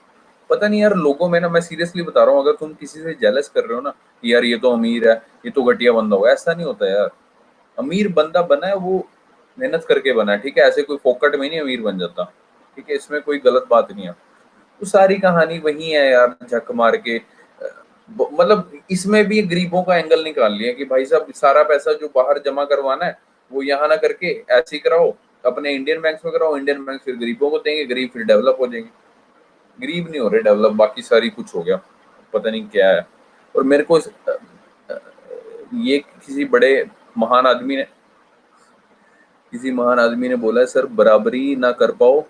पता नहीं यार लोगों में ना, मैं सीरियसली बता रहा हूँ, अगर तुम किसी से जेलस कर रहे हो ना कि यार ये तो अमीर है, ये तो घटिया बंदा होगा, ऐसा नहीं होता यार। अमीर बंदा बना है वो मेहनत करके बना है, ठीक है, ऐसे कोई फोकट में नहीं अमीर बन जाता। ठीक है, इसमें कोई गलत बात नहीं है। तो सारी कहानी वही है यार, झक मार के मतलब इसमें भी गरीबों का एंगल निकाल लिया कि भाई साहब सारा पैसा जो बाहर जमा करवाना है वो यहाँ ना करके ऐसे ही कराओ, अपने इंडियन बैंक में कराओ, इंडियन बैंक फिर गरीबों को देंगे, गरीब फिर डेवलप हो जाएंगे। गरीब नहीं हो रहे डेवलप, बाकी सारी कुछ हो गया, पता नहीं क्या है। और मेरे को ये किसी बड़े महान आदमी ने बोला है, सर बराबरी ना कर पाओ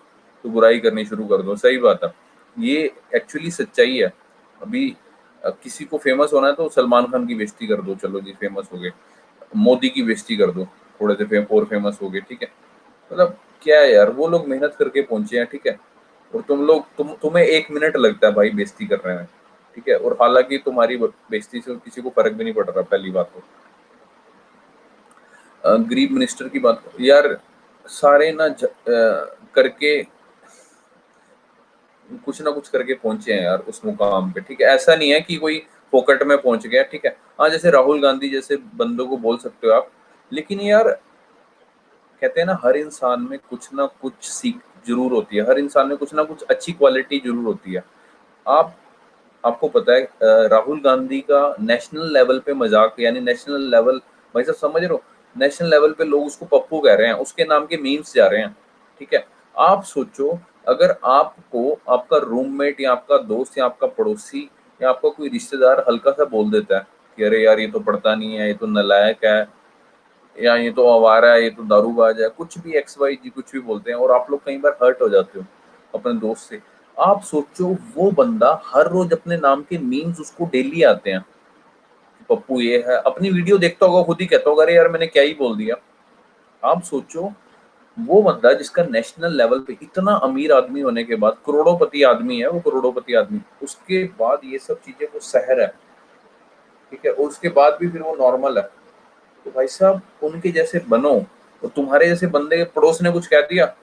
तो बुराई करनी शुरू कर दो। सही बात है, ये एक्चुअली सच्चाई है। अभी किसी को फेमस होना है तो सलमान खान की बेइज्जती कर दो, चलो जी फेमस हो गए, मोदी की बेइज्जती कर दो, थोड़े से और फेमस हो गए, ठीक है। मतलब क्या है यार, वो लोग मेहनत करके पहुंचे हैं, ठीक है, और तुम लोग तुम्हें 1 मिनट लगता है भाई बेइज्जती कर रहे हैं, ठीक है, और हालांकि तुम्हारी बेइज्जती से किसी को फर्क भी नहीं पड़ रहा। पहली बात तो गरीब मिनिस्टर की बात यार, सारे ना करके कुछ ना कुछ करके पहुंचे हैं यार उस मुकाम पे, ठीक है, ऐसा नहीं है कि कोई फोकट में पहुंच गया, ठीक है। हाँ, जैसे राहुल गांधी जैसे बंदों को बोल सकते हो आप, लेकिन यार कहते हैं ना हर इंसान में कुछ ना कुछ सीख जरूर होती है, हर इंसान में कुछ ना कुछ अच्छी क्वालिटी जरूर होती है। आप आपको पता है राहुल गांधी का नेशनल लेवल पे मजाक, यानी नेशनल लेवल, भाई साहब समझ रहे हो, नेशनल लेवल पे लोग उसको पप्पू कह रहे हैं, उसके नाम के मीम्स जा रहे हैं, ठीक है। आप सोचो, अगर आपको आपका रूममेट या आपका दोस्त या आपका पड़ोसी या आपका कोई रिश्तेदार हल्का सा बोल देता है कि अरे यार ये तो पढ़ता नहीं है, ये तो नालायक है, या ये तो आवारा है, ये तो दारूबाज है, कुछ भी एक्स वाई जी कुछ भी बोलते हैं, और आप लोग कई बार हर्ट हो जाते हो अपने दोस्त से। आप सोचो वो बंदा हर रोज अपने नाम के मीम्स उसको डेली आते हैं कि पप्पू ये है, अपनी वीडियो देखता होगा, खुद ही कहता होगा अरे यार मैंने क्या ही बोल दिया। आप सोचो वो बंदा जिसका नेशनल लेवल पे इतना अमीर आदमी होने के बाद, करोड़ोंपति आदमी है वो, करोड़ोंपति आदमी, उसके बाद ये सब चीजें वो सहर है, ठीक है, और उसके बाद भी फिर वो नॉर्मल है। तो भाई साहब उनके जैसे बनो, और तुम्हारे जैसे बंदे के पड़ोस ने कुछ कह दिया,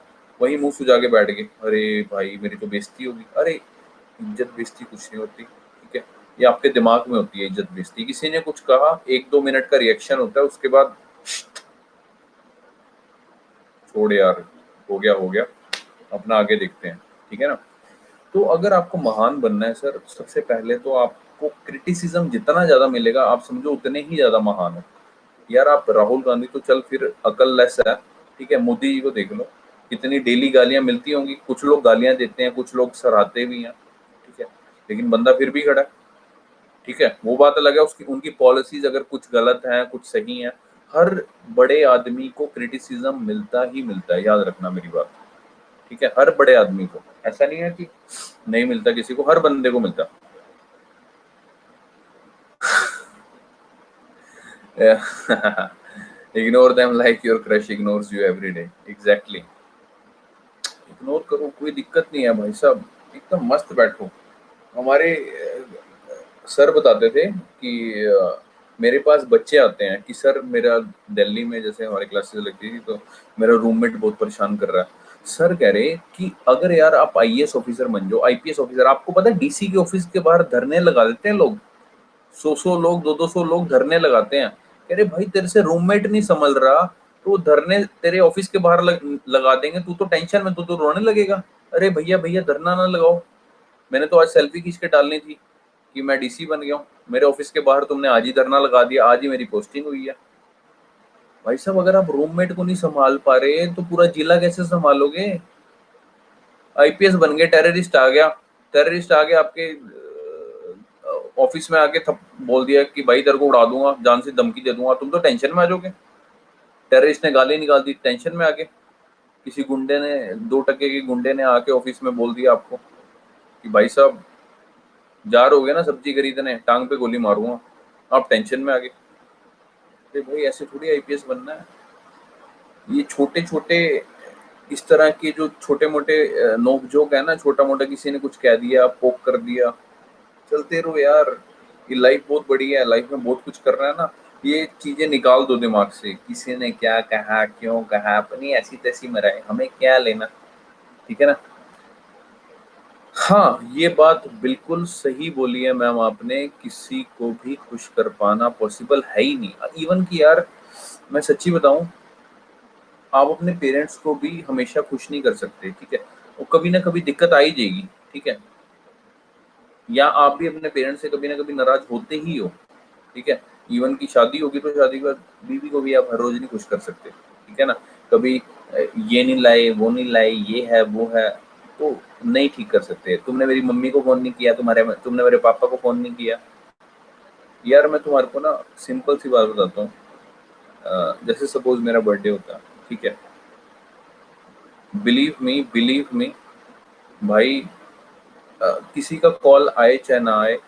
वही मुंह सुजा के बैठ गए, अरे भाई मेरी तो बेइज्जती होगी। अरे इज्जत बेइज्जती कुछ नहीं होती, ठीक है, ये आपके दिमाग में होती है इज्जत बेइज्जती। किसी ने कुछ कहा, 1-2 मिनट का रिएक्शन होता है, उसके बाद छोड़ यार, हो गया, अपना आगे देखते हैं, ठीक है ना। तो अगर आपको महान बनना है सर, सबसे पहले तो आपको क्रिटिसिज्म जितना ज्यादा मिलेगा आप समझो उतने ही ज्यादा महान हो। यार आप राहुल गांधी तो चल फिर अकल लेस है, ठीक है, मोदी जी को देख लो, कितनी डेली गालियां मिलती होंगी, कुछ लोग गालियां देते हैं, कुछ लोग सराहते भी हैं, ठीक है, लेकिन बंदा फिर भी खड़ा है, ठीक है। वो बात अलग है, उसकी उनकी पॉलिसीज अगर कुछ गलत हैं कुछ सही हैं, हर बड़े आदमी को क्रिटिसिज्म मिलता ही मिलता है, याद रखना मेरी बात, ठीक है, हर बड़े आदमी को, ऐसा नहीं है कि नहीं मिलता किसी को, हर बंदे को मिलता। Ignore them like your crush ignores you every day, exactly, ignore करो, कोई दिक्कत नहीं है भाई साहब, एकदम मस्त बैठो। हमारे सर बताते थे कि मेरे पास बच्चे आते हैं कि सर मेरा दिल्ली में जैसे हमारी क्लासेस लगती थी तो मेरा रूममेट बहुत परेशान कर रहा है। सर कह रहे कि अगर यार आप आईएएस ऑफिसर बन जाओ, आईपीएस ऑफिसर, आपको पता है डीसी के ऑफिस के बाहर धरने लगा देते हैं लोग, 100 लोग, 200 लोग धरने लगाते हैं कह रहे भाई तेरे से रूममेट नहीं संभल रहा तो धरने तेरे ऑफिस के बाहर लगा देंगे, तू तो टेंशन में, तू तो रोने लगेगा। अरे भैया भैया धरना ना लगाओ, मैंने तो आज सेल्फी खींच के डालनी थी कि मैं डीसी बन गया हूँ, मेरे ऑफिस के बाहर तुमने आज ही धरना लगा दिया, आज ही मेरी पोस्टिंग हुई है। भाई साहब अगर आप रूममेट को नहीं संभाल पा रहे तो पूरा जिला कैसे संभालोगे? आईपीएस बन गए, टेररिस्ट आ गया आपके ऑफिस में आके थप बोल दिया कि भाई तेरे को उड़ा दूंगा, जान से धमकी दे दूंगा, तुम तो टेंशन में आ जाओगे। टेररिस्ट ने गाली निकाल दी, टेंशन में आ गए। किसी गुंडे ने, 2 टके के गुंडे ने आके ऑफिस में बोल दिया आपको कि भाई साहब जा रहे हो गए ना सब्जी खरीदने, टांग पे गोली मारूंगा, आप टेंशन में आ गए। अरे भाई ऐसे थोड़ी आईपीएस बनना है। ये छोटे छोटे इस तरह के जो छोटे मोटे नोकझोंक है ना, छोटा मोटा किसी ने कुछ कह दिया, पोक कर दिया, चलते रहो यार। ये लाइफ बहुत बड़ी है, लाइफ में बहुत कुछ करना है ना, ये चीजें निकाल दो दिमाग से। किसी ने क्या कहा, क्यों कहा, अपनी ऐसी तैसी मराए, हमें क्या लेना, ठीक है ना। हाँ, ये बात बिल्कुल सही बोली है मैम आपने, किसी को भी खुश कर पाना पॉसिबल है ही नहीं। इवन कि यार मैं सच्ची बताऊं, आप अपने पेरेंट्स को भी हमेशा खुश नहीं कर सकते, ठीक है, वो कभी ना कभी दिक्कत आ ही जाएगी, ठीक है, या आप भी अपने पेरेंट्स से कभी ना कभी नाराज होते ही हो, ठीक है। इवन की शादी होगी तो शादी के बाद बीवी को भी आप हर रोज नहीं खुश कर सकते, ठीक है ना। कभी ये नहीं लाए, वो नहीं लाए, ये है वो है, तो नहीं ठीक कर सकते। तुमने मेरी मम्मी को फोन नहीं किया, तुमने मेरे पापा को फोन नहीं किया। यार मैं तुम्हारे को ना सिंपल सी बात बताता हूँ, जैसे सपोज मेरा बर्थडे होता, ठीक है, बिलीव मी भाई, किसी का कॉल आए चाहे ना आए,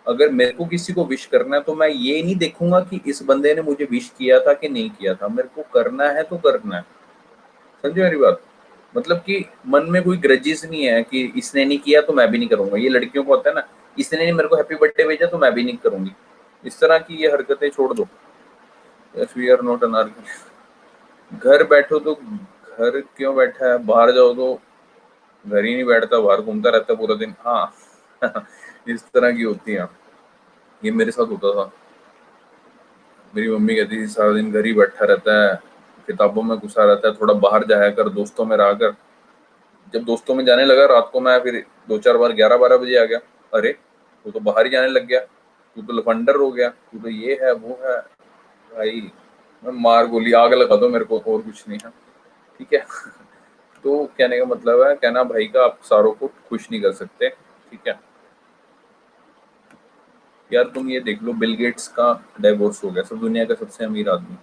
अगर मेरे को किसी को विश करना है तो मैं ये नहीं देखूंगा कि इस बंदे ने मुझे विश किया था कि नहीं किया था, मेरे को करना है तो करना है। समझे मेरी बात? मतलब कि मन में कोई ग्रजेस नहीं है कि इसने नहीं किया तो मैं भी नहीं करूंगा। ये लड़कियों को होता है ना, इसने नहीं मेरे को हैप्पी बर्थडे भेजा तो मैं भी नहीं करूंगी। इस तरह की ये हरकतें छोड़ दो। Yes we are not on, घर बैठो तो घर क्यों बैठा है, बाहर जाओ तो घर ही नहीं बैठता, बाहर घूमता रहता पूरा दिन। हाँ इस तरह की होती है। ये मेरे साथ होता था। मेरी मम्मी कहती थी सारा दिन घर ही बैठा रहता है, किताबों में घुसा रहता है, थोड़ा बाहर जाया कर, दोस्तों में रहा कर। जब दोस्तों में जाने लगा रात को मैं फिर 2-4 बार 11-12 बजे आ गया। अरे तू तो बाहर ही जाने लग गया, तू तो लफंडर हो गया, तू तो ये है वो है। भाई मैं मार गोली आग लगा दो मेरे को, और कुछ नहीं है, ठीक है तो कहने का मतलब है, कहना भाई का आप सारों को खुश नहीं कर सकते, ठीक है। यार तुम ये देख लो, बिल गेट्स का डाइवोर्स हो गया, सब दुनिया का सबसे अमीर आदमी।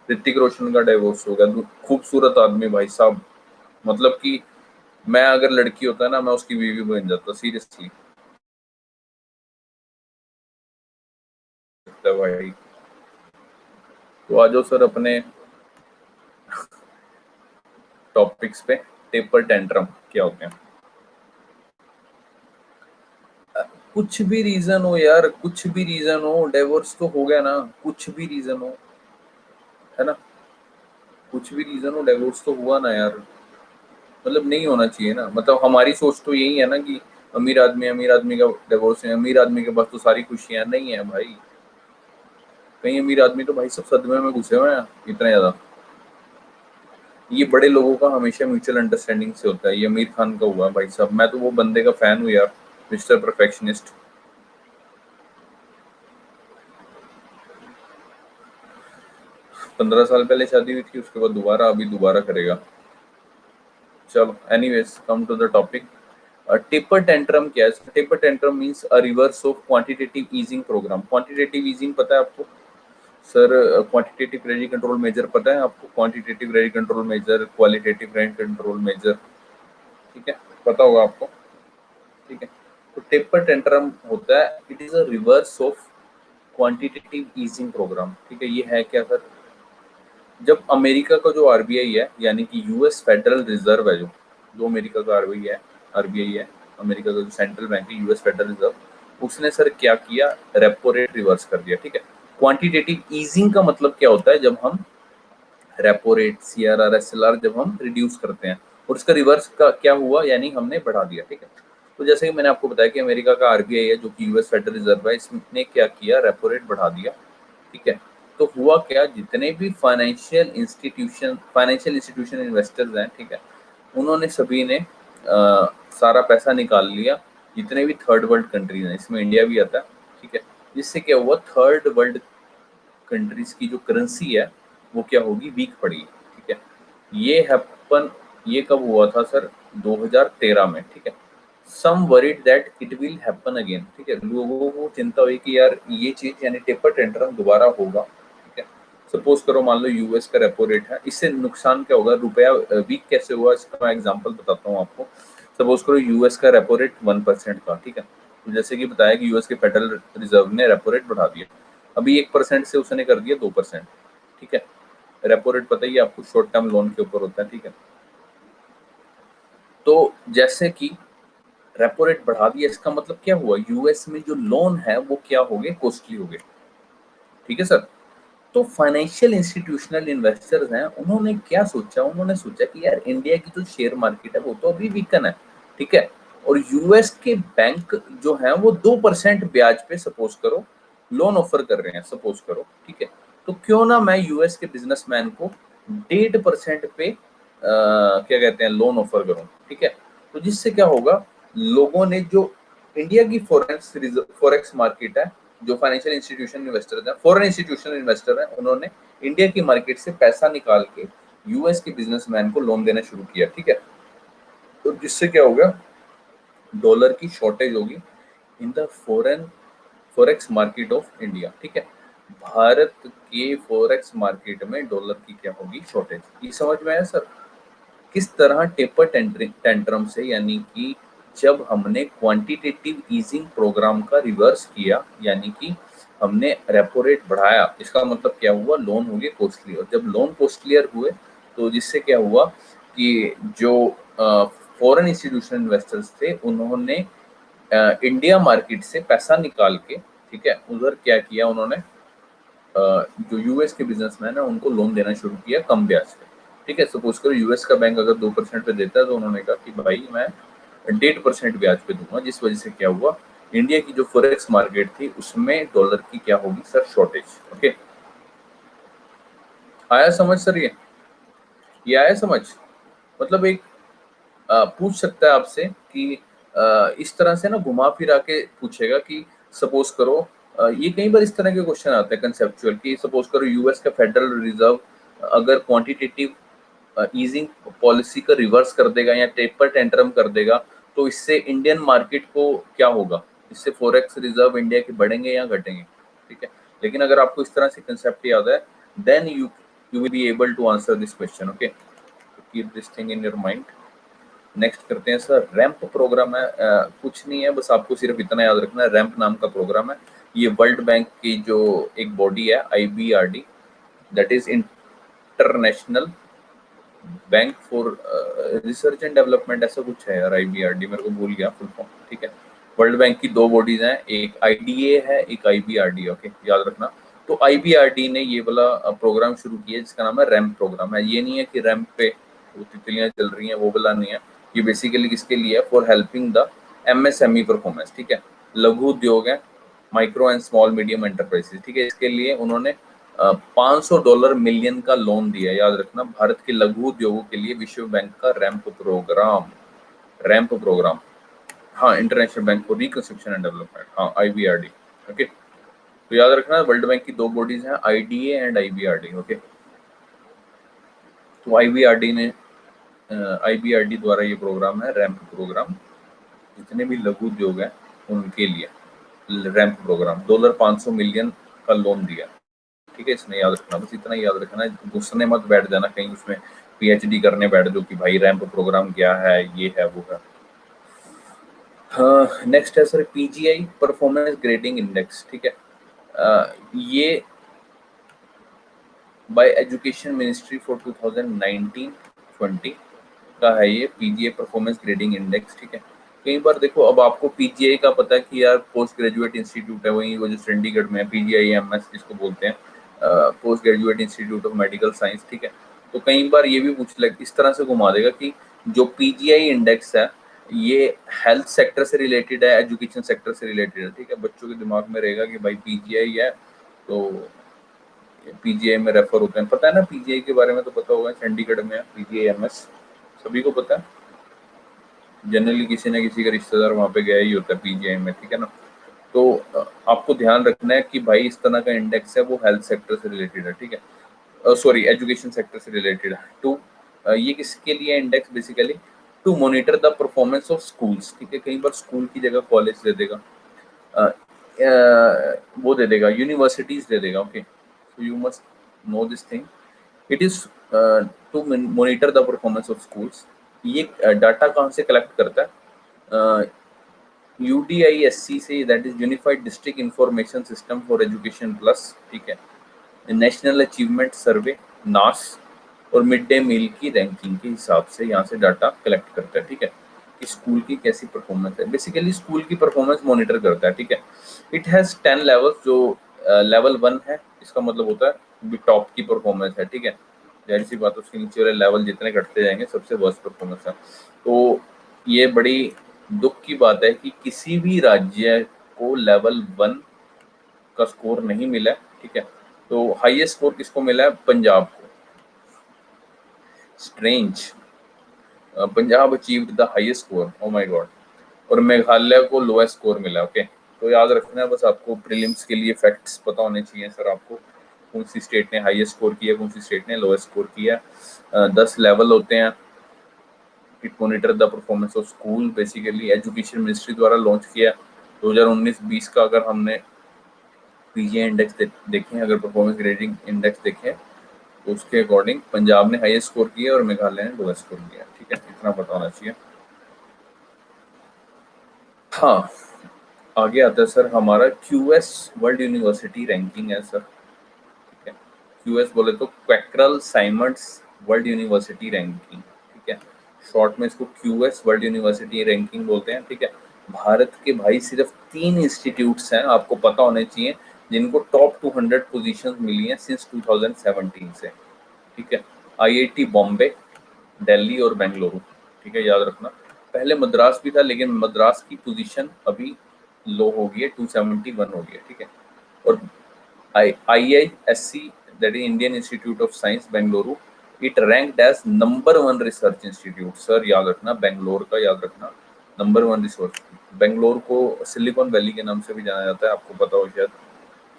ऋतिक रोशन का डाइवोर्स हो गया, खूबसूरत आदमी भाई साहब। मतलब कि मैं अगर लड़की होता ना, मैं उसकी बीवी बन जाता सीरियसली। भाई तो आ जाओ सर अपने टॉपिक्स पे। टेपर टेंट्रम क्या होते हैं? कुछ भी रीजन हो यार, कुछ भी रीजन हो, डाइवोर्स तो हो गया ना, कुछ भी रीजन हो, है ना, कुछ भी रीजन हो, डाइवोर्स तो हुआ ना यार। मतलब नहीं होना चाहिए ना, मतलब हमारी सोच तो यही है ना कि अमीर आदमी का डिवोर्स है, अमीर आदमी के पास तो सारी खुशियां नहीं है भाई। कई अमीर आदमी तो भाई सब सदमे में घुसे हुए हैं इतने ज्यादा। ये बड़े लोगों का हमेशा म्यूचुअल अंडरस्टैंडिंग से होता है। ये आमिर खान का हुआ भाई साहब, मैं तो वो बंदे का फैन हूँ यार, मिस्टर परफेक्शनिस्ट। 15 साल पहले शादी हुई थी, उसके बाद दोबारा, अभी दोबारा करेगा। चलो anyways, come to the topic. Taper tantrum क्या है? Taper tantrum means a reverse of quantitative easing programme. Quantitative easing पता है आपको sir? Quantitative credit control measure पता है आपको? Quantitative credit control measure, qualitative credit control measure, ठीक है, पता होगा आपको, ठीक है। तो टेपर टेंट्रम होता है, it is a reverse of quantitative easing programme, ठीक है। ये है क्या सर? जब अमेरिका का जो आरबीआई है, यानी कि यूएस फेडरल रिजर्व है, जो अमेरिका का आरबीआई है, अमेरिका का जो सेंट्रल बैंक है, यूएस फेडरल रिजर्व, उसने सर क्या किया, रेपो रेट रिवर्स कर दिया, ठीक है। क्वांटिटेटिव ईजिंग का मतलब क्या होता है? जब हम रेपो रेट, सीआरआर, एसएलआर जब हम रिड्यूस करते हैं, और उसका रिवर्स का क्या हुआ, यानी हमने बढ़ा दिया, ठीक है। तो जैसे कि मैंने आपको बताया कि अमेरिका का आरबीआई है, जो कि यूएस फेडरल रिजर्व है, इसने क्या किया, रेपो रेट बढ़ा दिया, ठीक है। तो हुआ क्या, जितने भी फाइनेंशियल इंस्टीट्यूशन इन्वेस्टर्स हैं, ठीक है, उन्होंने सभी ने सारा पैसा निकाल लिया, जितने भी थर्ड वर्ल्ड कंट्रीज हैं, इसमें इंडिया भी आता है, ठीक है। जिससे क्या हुआ, थर्ड वर्ल्ड कंट्रीज की जो करेंसी है वो क्या होगी, वीक पड़ी, ठीक है। ये कब हुआ था सर, 2013 में, ठीक है। Some worried that it will happen again, ठीक है। लोगों को चिंता हुई कि यार ये चीज यानी टेपर टेंट्रम दोबारा होगा, ठीक है। सपोज करो, मान लो यूएस का रेपो रेट है, इससे नुकसान क्या होगा, रुपया वीक कैसे हुआ, इसका मैं एग्जांपल बताता हूँ आपको। सपोज करो यूएस का रेपो रेट 1% का, ठीक है। तो जैसे कि बताया कि यूएस के फेडरल रिजर्व ने रेपो रेट बढ़ा दिया, अभी 1% से उसने कर दिया 2%, ठीक है। रेपो रेट पता ही है आपको, शॉर्ट टर्म लोन के ऊपर होता है, ठीक है। तो जैसे कि रेपो रेट बढ़ा दिया, इसका मतलब क्या हुआ, यूएस में जो लोन है वो क्या हो गए, कॉस्टली हो गए, ठीक है सर। तो फाइनेंशियल इंस्टीट्यूशनल इन्वेस्टर्स हैं, उन्होंने क्या सोचा, उन्होंने सोचा कि यार इंडिया की जो शेयर मार्केट है वो तो अभी वीकन है, ठीक है। और यूएस के बैंक जो है वो 2% ब्याज पे सपोज करो लोन ऑफर कर रहे हैं, सपोज करो, ठीक है। तो क्यों ना मैं यूएस के बिजनेसमैन को 1.5% पे क्या कहते हैं, लोन ऑफर करूं, ठीक है। तो जिससे क्या होगा, लोगों ने जो इंडिया की फॉरेक्स मार्केट है, जो फाइनेंशियल इंस्टीट्यूशन इन्वेस्टर हैं, फॉरेन इंस्टीट्यूशनल इन्वेस्टर हैं, उन्होंने इंडिया की मार्केट से पैसा निकाल के यूएस के बिजनेसमैन को लोन देना शुरू किया, ठीक है। तो जिससे क्या होगा, डॉलर की शॉर्टेज होगी in the forex market of India, ठीक है। भारत के फॉरेक्स मार्केट में डॉलर की क्या होगी, शॉर्टेज। ये समझ में आया सर, किस तरह टेपर टेंट्रम से, यानी कि जब हमने क्वांटिटेटिव ईजिंग प्रोग्राम का रिवर्स किया, यानी कि हमने रेपो रेट बढ़ाया, इसका मतलब क्या हुआ, लोन हो गए कॉस्टली। और जब लोन कॉस्टलियर हुए तो जिससे क्या हुआ कि जो फॉरेन इंस्टीट्यूशनल इन्वेस्टर्स थे, उन्होंने इंडिया मार्केट से पैसा निकाल के, ठीक है, उधर क्या किया उन्होंने, जो यूएस के बिजनेसमैन है उनको लोन देना शुरू किया कम ब्याज पे, ठीक है। सपोज करो यूएस का बैंक अगर 2% पे देता है, तो उन्होंने कहा कि भाई मैं 1.5% ब्याज पे दूंगा, जिस वजह से क्या हुआ, इंडिया की जो फॉरेक्स मार्केट थी उसमें डॉलर की क्या होगी सर, शॉर्टेज। ओके, आया समझ सर, ये आया समझ। मतलब एक पूछ सकता है आपसे कि इस तरह से ना घुमा फिरा के पूछेगा कि सपोज करो, ये कई बार इस तरह के क्वेश्चन आते हैं कंसेप्चुअल, कि सपोज करो यूएस का फेडरल रिजर्व अगर क्वांटिटेटिव ईजिंग पॉलिसी का रिवर्स कर देगा या टेपर टेंट्रम कर देगा, तो इससे इंडियन मार्केट को क्या होगा, इससे फॉरेक्स रिजर्व इंडिया के बढ़ेंगे या घटेंगे, ठीक है। लेकिन अगर आपको इस तरह से कंसेप्ट याद है, then you will be able to answer this question. Okay, keep this thing in your mind. Next करते हैं सर, रैंप प्रोग्राम है, कुछ नहीं है, बस आपको सिर्फ इतना याद रखना है, रैंप नाम का प्रोग्राम है। ये वर्ल्ड बैंक की जो एक बॉडी है, IBRD, that is international bank for research and development, ऐसा कुछ है यार, आईबीआरडी, मेरे को भूल गया फुल फॉर्म, ठीक है। वर्ल्ड बैंक की दो बॉडीज हैं, एक आईडीए है, एक आईबीआरडी, ओके, याद रखना। तो आईबीआरडी ने ये वाला प्रोग्राम शुरू किया जिसका नाम है रैंप प्रोग्राम है। ये नहीं है कि रैंप पे वो तितलियां चल रही हैं, वो वाला नहीं है। ये बेसिकली किसके लिए है, for helping the MSME performance, ठीक है। लघु उद्योग है, micro and small medium enterprises, ठीक है। इसके लिए उन्होंने $500 मिलियन का लोन दिया, याद रखना, भारत के लघु उद्योगों के लिए विश्व बैंक का रैंप प्रोग्राम, हाँ, international bank for reconstruction and development, हाँ, आईबीआरडी, ओके। तो याद रखना, वर्ल्ड बैंक की दो बॉडीज हैं, आईडीए एंड आईबीआरडी, ओके। तो आईबीआरडी द्वारा ये प्रोग्राम है रैंप प्रोग्राम, जितने भी लघु उद्योग हैं उनके लिए रैंप प्रोग्राम, $500 मिलियन का लोन दिया, ठीक है। इसमें याद रखना, बस इतना ही याद रखना है, घुसने मत बैठ जाना कहीं उसमें, पीएचडी करने बैठ जाओ कि भाई रैंप प्रोग्राम क्या है, ये है वो है। नेक्स्ट है sir PGI, performance grading index, ठीक है। ये बाय एजुकेशन मिनिस्ट्री फॉर 2019-20 का है, ये पीजीआई परफॉर्मेंस ग्रेडिंग इंडेक्स, ठीक है। कई बार देखो, अब आपको पीजीआई का पता है कि यार पोस्ट ग्रेजुएट इंस्टीट्यूट है, वही वो जो चंडीगढ़ में है, पीजीआईएमएस जिसको बोलते हैं, post graduate institute of medical science, ठीक है। तो कई बार ये भी पूछ ले, इस तरह से घुमा देगा कि जो पीजीआई इंडेक्स है ये हेल्थ सेक्टर से रिलेटेड है, एजुकेशन सेक्टर से रिलेटेड है, ठीक है। बच्चों के दिमाग में रहेगा कि भाई पीजीआई है तो पीजीआई में रेफर होते हैं, पता है ना पीजीआई के बारे में तो पता होगा, चंडीगढ़ में है पीजीआई एमएस, सभी को पता है, जनरली किसी न किसी का रिश्तेदार वहाँ पे गया ही होता है पीजीआई में, ठीक है ना। तो आपको ध्यान रखना है कि भाई इस तरह का इंडेक्स है वो हेल्थ सेक्टर से रिलेटेड है, ठीक है, सॉरी एजुकेशन सेक्टर से रिलेटेड है। तो ये किसके लिए index, basically to monitor the performance of schools, ठीक है, कई बार स्कूल की जगह कॉलेज दे देगा, वो दे देगा, यूनिवर्सिटीज दे देगा, okay, so you must know this thing, it is to monitor the performance of schools. ये डाटा कहाँ से कलेक्ट करता है, यूडीआईएससी से, that is unified district information system for education plus, ठीक है, नेशनल अचीवमेंट सर्वे नास, और मिड डे मील की रैंकिंग के हिसाब से यहाँ से डाटा कलेक्ट करता है, ठीक है, कि स्कूल की कैसी परफॉर्मेंस है, बेसिकली स्कूल की परफॉर्मेंस मॉनिटर करता है, ठीक है। इट हैज 10 लेवल्स, जो लेवल 1 है, इसका मतलब होता है टॉप की परफॉर्मेंस है, ठीक है, जाहिर सी बात उसके नीचे वाले लेवल जितने घटते जाएंगे सबसे वर्स्ट परफॉर्मेंस है। तो ये बड़ी दुख की बात है कि किसी भी राज्य को लेवल 1 का स्कोर नहीं मिला, ठीक है। तो हाईएस्ट स्कोर किसको मिला है, पंजाब को, strange, Punjab achieved the highest score, oh my God, और मेघालय को लोएस्ट स्कोर मिला, ओके। तो याद रखना है, बस आपको प्रीलिम्स के लिए फैक्ट्स पता होने चाहिए सर, आपको कौन सी स्टेट ने हाईएस्ट स्कोर किया, कौन सी स्टेट ने लोएस्ट स्कोर किया। 10 लेवल होते हैं, it monitor the performance of school, basically education ministry द्वारा लॉन्च किया 2019-20 का। अगर हमने पीजीआई इंडेक्स देखें, अगर परफॉर्मेंस ग्रेडिंग इंडेक्स देखें, तो उसके अकॉर्डिंग पंजाब ने हाईएस्ट स्कोर किया और मेघालय ने लोएस्ट स्कोर किया, ठीक है, इतना पता होना चाहिए। हाँ, आगे आता है सर हमारा क्यूएस वर्ल्ड यूनिवर्सिटी रैंकिंग है सर, ठीक है, क्यूएस बोले तो क्वैक्रल साइमंड्स वर्ल्ड यूनिवर्सिटी रैंकिंग, ठीक है, शॉर्ट में इसको क्यूएस वर्ल्ड यूनिवर्सिटी रैंकिंग बोलते हैं, ठीक है। भारत के भाई सिर्फ 3 इंस्टीट्यूट्स हैं, आपको पता होने चाहिए, जिनको टॉप 200 पोजीशंस मिली हैं सिंस 2017 से, ठीक है, आईआईटी बॉम्बे, दिल्ली और बेंगलुरु, ठीक है, याद रखना। पहले मद्रास भी था, लेकिन मद्रास की पोजीशन अभी लो हो गई है, 271 हो गई है, ठीक है। और IISC, that is Indian Institute of Science Bengaluru, it ranked as number 1 research institute, sir याद रखना, बेंगलोर का याद रखना, नंबर 1 रिसर्च। बेंगलोर को सिलिकॉन वैली के नाम से भी जाना जाता है, आपको पता हो शायद,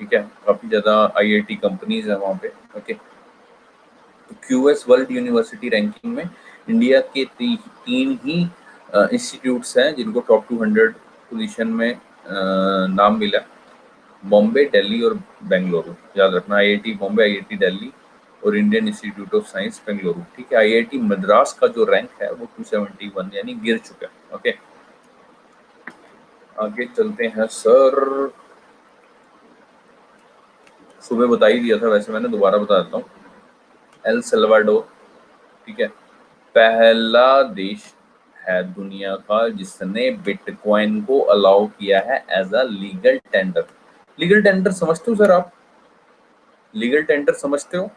ठीक है, काफी ज्यादा आईआईटी कंपनीज है वहाँ पे, ओके। तो क्यूएस वर्ल्ड यूनिवर्सिटी रैंकिंग में इंडिया के 3 ही इंस्टीट्यूट्स हैं जिनको टॉप 200 पोजीशन में नाम मिला, बॉम्बे, दिल्ली और बेंगलुरु, याद रखना, आईआईटी बॉम्बे, आईआईटी दिल्ली और Indian institute of science Bengaluru, ठीक है। आईआईटी मद्रास का जो रैंक है वो 271 यानी गिर चुका है, ओके। आगे चलते हैं सर, सुबह बता ही दिया था, वैसे मैंने दोबारा बता देता हूँ। एल सल्वाडोर, ठीक है, पहला देश है दुनिया का जिसने बिटकॉइन को अलाउ किया है as a legal tender. Legal tender समझते हो सर आप, लीगल टेंडर समझते हो,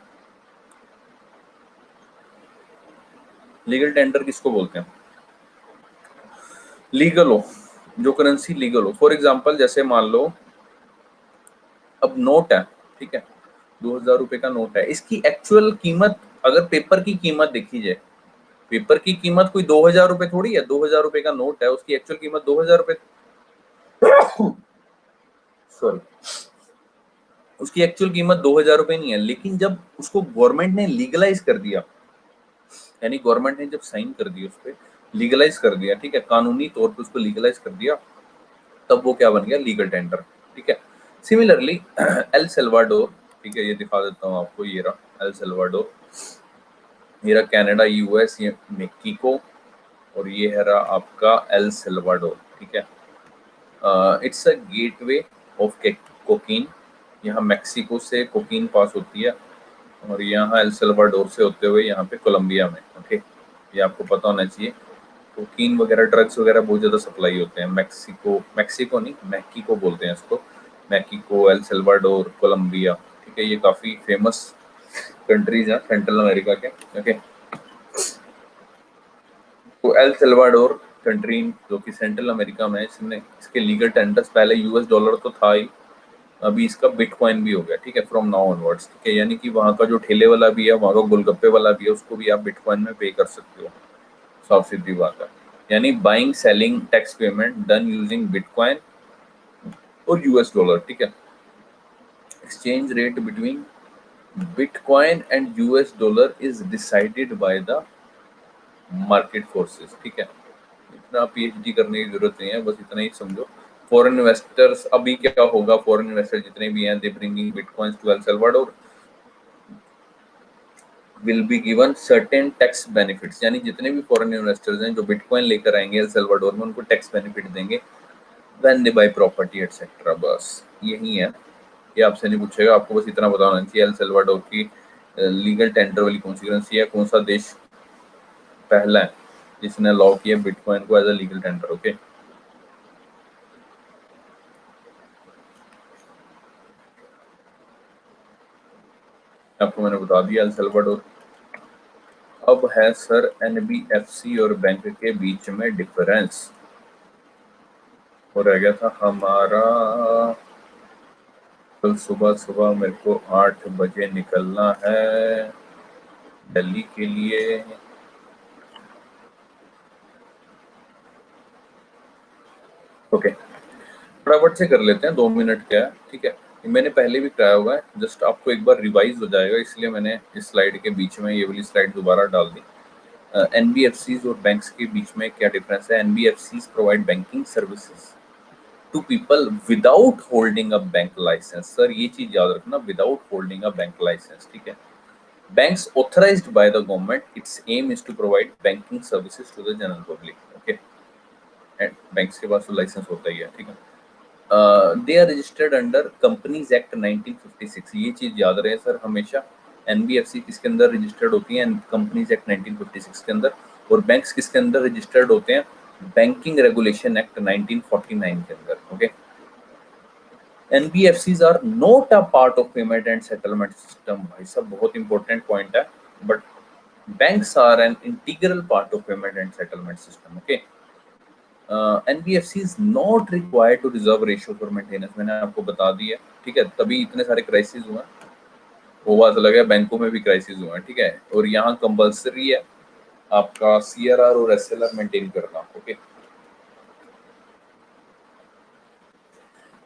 लीगल टेंडर किसको बोलते हैं, लीगल हो, जो करेंसी लीगल हो। फॉर एग्जांपल जैसे मान लो अब नोट है, ठीक है, 2000 रुपए का नोट है, इसकी एक्चुअल कीमत अगर पेपर की कीमत देखी जाए, पेपर की कीमत कोई 2000 रुपए थोड़ी है, 2000 रुपए का नोट है, उसकी एक्चुअल कीमत 2000 रुपए, सॉरी, उसकी एक्चुअल कीमत 2000 रुपए नहीं है। लेकिन जब उसको गवर्नमेंट ने लीगलाइज कर दिया, यानी गवर्नमेंट ने जब साइन कर दिया, उस पर लीगलाइज कर दिया, ठीक है, कानूनी तौर पर उसको लीगलाइज कर दिया, तब वो क्या बन गया, लीगल टेंडर, ठीक है। सिमिलरली एल सल्वाडोर, ठीक है, ये दिखा देता हूँ आपको, ये रहा एल सल्वाडोर, ये रहा कनाडा, यूएस, ये मेक्सिको, और ये है रहा आपका एल सल्वाडोर, ठीक है। It's a gateway of cocaine, यहाँ मैक्सिको से कोकीन पास होती है, और यहाँ एल सल्वाडोर से होते हुए यहाँ पे कोलंबिया में, ओके, ये आपको पता होना चाहिए। कोकीन वगैरह, ड्रग्स वगैरह बहुत ज़्यादा सप्लाई होते हैं मैक्सिको, मैक्सिको नहीं, मैक्सिको बोलते हैं इसको, मैक्सिको, एल सल्वाडोर, कोलंबिया, ठीक है, ये काफ़ी फेमस कंट्रीज हैं सेंट्रल अमेरिका के, ओके। तो एल सल्वाडोर कंट्री जो कि सेंट्रल अमेरिका में है, इसने इसके लीगल टेंडर्स, पहले यूएस डॉलर तो था ही, अभी इसका बिटकॉइन भी हो गया, ठीक है, फ्रॉम नाउ ऑनवर्ड्स, ठीक है, यानी कि वहाँ का जो ठेले वाला भी है, वहाँ का गोलगप्पे वाला भी है, उसको भी आप बिटकॉइन में पे कर सकते हो। साफ सीधी बात है, यानी buying selling tax payment done using bitcoin और यूएस डॉलर, ठीक है। Exchange rate between bitcoin and US dollar is decided by the market forces, ठीक है। इतना पीएचडी करने की जरूरत नहीं है, बस इतना ही समझो। फॉरेन इन्वेस्टर्स अभी क्या होगा, फॉरेन इन्वेस्टर जितने भी हैं, they bringing bitcoins to El Salvador will be given certain tax benefits, यानी जितने भी फॉरेन इन्वेस्टर्स हैं जो बिटकॉइन लेकर आएंगे एल सल्वाडोर में, उनको टैक्स बेनिफिट देंगे when they buy property etcetera. बस यही है, ये आपसे नहीं पूछेगा, आपको बस इतना पता होना चाहिए एल सल्वाडोर की लीगल टेंडर वाली कौन सी करेंसी है, कौन सा देश पहला है जिसने लॉ किया बिटकॉइन को as a legal tender. Okay, आपको मैंने बता दिया एल सल्वाडोर। अब है सर एनबीएफसी और बैंक के बीच में डिफरेंस, और रह गया था हमारा कल सुबह सुबह मेरे को 8 बजे निकलना है दिल्ली के लिए। ओके, फटाफट से कर लेते हैं, 2 मिनट क्या है, ठीक है। ये मैंने पहले भी कराया हुआ है, जस्ट आपको एक बार रिवाइज हो जाएगा, इसलिए मैंने इस स्लाइड के बीच में ये वाली स्लाइड दोबारा डाल दी। एनबीएफसीज और बैंक्स के बीच में क्या डिफरेंस है। NBFCs provide banking services to people without holding a bank licence. Sir ये चीज याद रखना, without holding a bank licence, ठीक है। Banks authorised by the government, its aim is to provide banking services to the general public. Okay, and banks के पास तो licence होता ही है, ठीक है। They are registered under companies act 1956, ये चीज याद रहे सर हमेशा। एनबीएफसी किसके अंदर रजिस्टर्ड होती है, कंपनीज एक्ट 1956 के अंदर, और बैंक्स किसके अंदर रजिस्टर्ड होते हैं, बैंकिंग रेगुलेशन एक्ट 1949 के अंदर। Okay, NBFCs are not a part of payment and settlement system. भाई साहब बहुत इंपॉर्टेंट पॉइंट है, but banks are an integral part of payment and settlement system. Okay, NBFC is not required to reserve ratio for maintenance, मैंने आपको बता दिया, ठीक है, तभी इतने सारे क्राइसिस हुए। वो बात अलग है, बैंकों में भी क्राइसिस हुए हैं, ठीक है, और यहाँ कंपल्सरी है आपका सीआरआर और एसएलआर मेंटेन करना। Okay,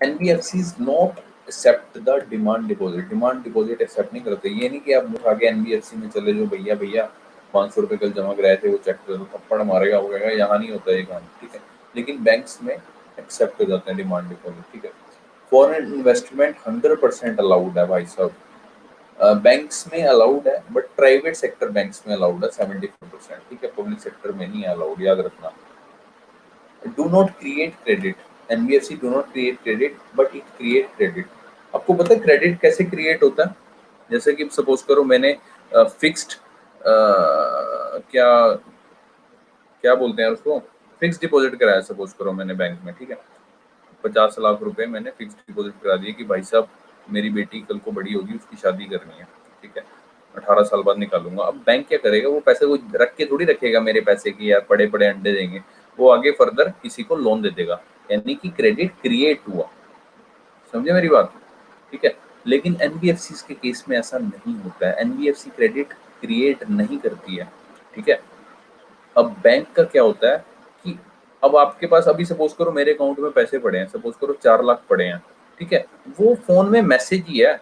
NBFCs not accept the demand deposit, demand deposit accept नहीं करते। ये नहीं कि आप आगे एनबीएफसी में चले जाओ, भैया भैया 500 रुपये कल जमा कराए थे वो चेक करो, थप्पड़ मारेगा हो गएगा, यहाँ नहीं होता ये काम, ठीक है। लेकिन बैंक्स में एक्सेप्ट हो जाते हैं डिमांड डिपॉजिट, ठीक है। फॉरेन इन्वेस्टमेंट 100% अलाउड है भाई साहब, बैंक्स में अलाउड है, बट प्राइवेट सेक्टर बैंक्स में अलाउड है 74%, ठीक है, पब्लिक सेक्टर में नहीं अलाउड, याद रखना। Do not create credit, NBFC do not create credit but it create credit. आपको पता है क्रेडिट कैसे क्रिएट होता है, जैसे कि सपोज करो मैंने फिक्स्ड क्या क्या बोलते हैं उसको, फिक्स डिपॉजिट कराया सपोज करो मैंने बैंक में, ठीक है, 50 लाख रुपए मैंने फिक्स डिपॉजिट करा दिए कि भाई साहब मेरी बेटी कल को बड़ी होगी, उसकी शादी करनी है, ठीक है, 18 साल बाद निकालूंगा। अब बैंक क्या करेगा, वो पैसे वो रख के थोड़ी रखेगा मेरे पैसे की, यार बड़े बड़े अंडे देंगे, वो आगे फर्दर किसी को लोन दे देगा, यानी कि क्रेडिट क्रिएट हुआ। समझे मेरी बात, ठीक है। लेकिन एनबीएफसी के केस में ऐसा नहीं होता है, एनबीएफसी क्रेडिट क्रिएट नहीं करती है, ठीक है। अब बैंक का क्या होता है कि अब आपके पास अभी सपोज करो मेरे अकाउंट में पैसे पड़े हैं, सपोज करो 4 लाख पड़े हैं, ठीक है, वो फोन में मैसेज ही है।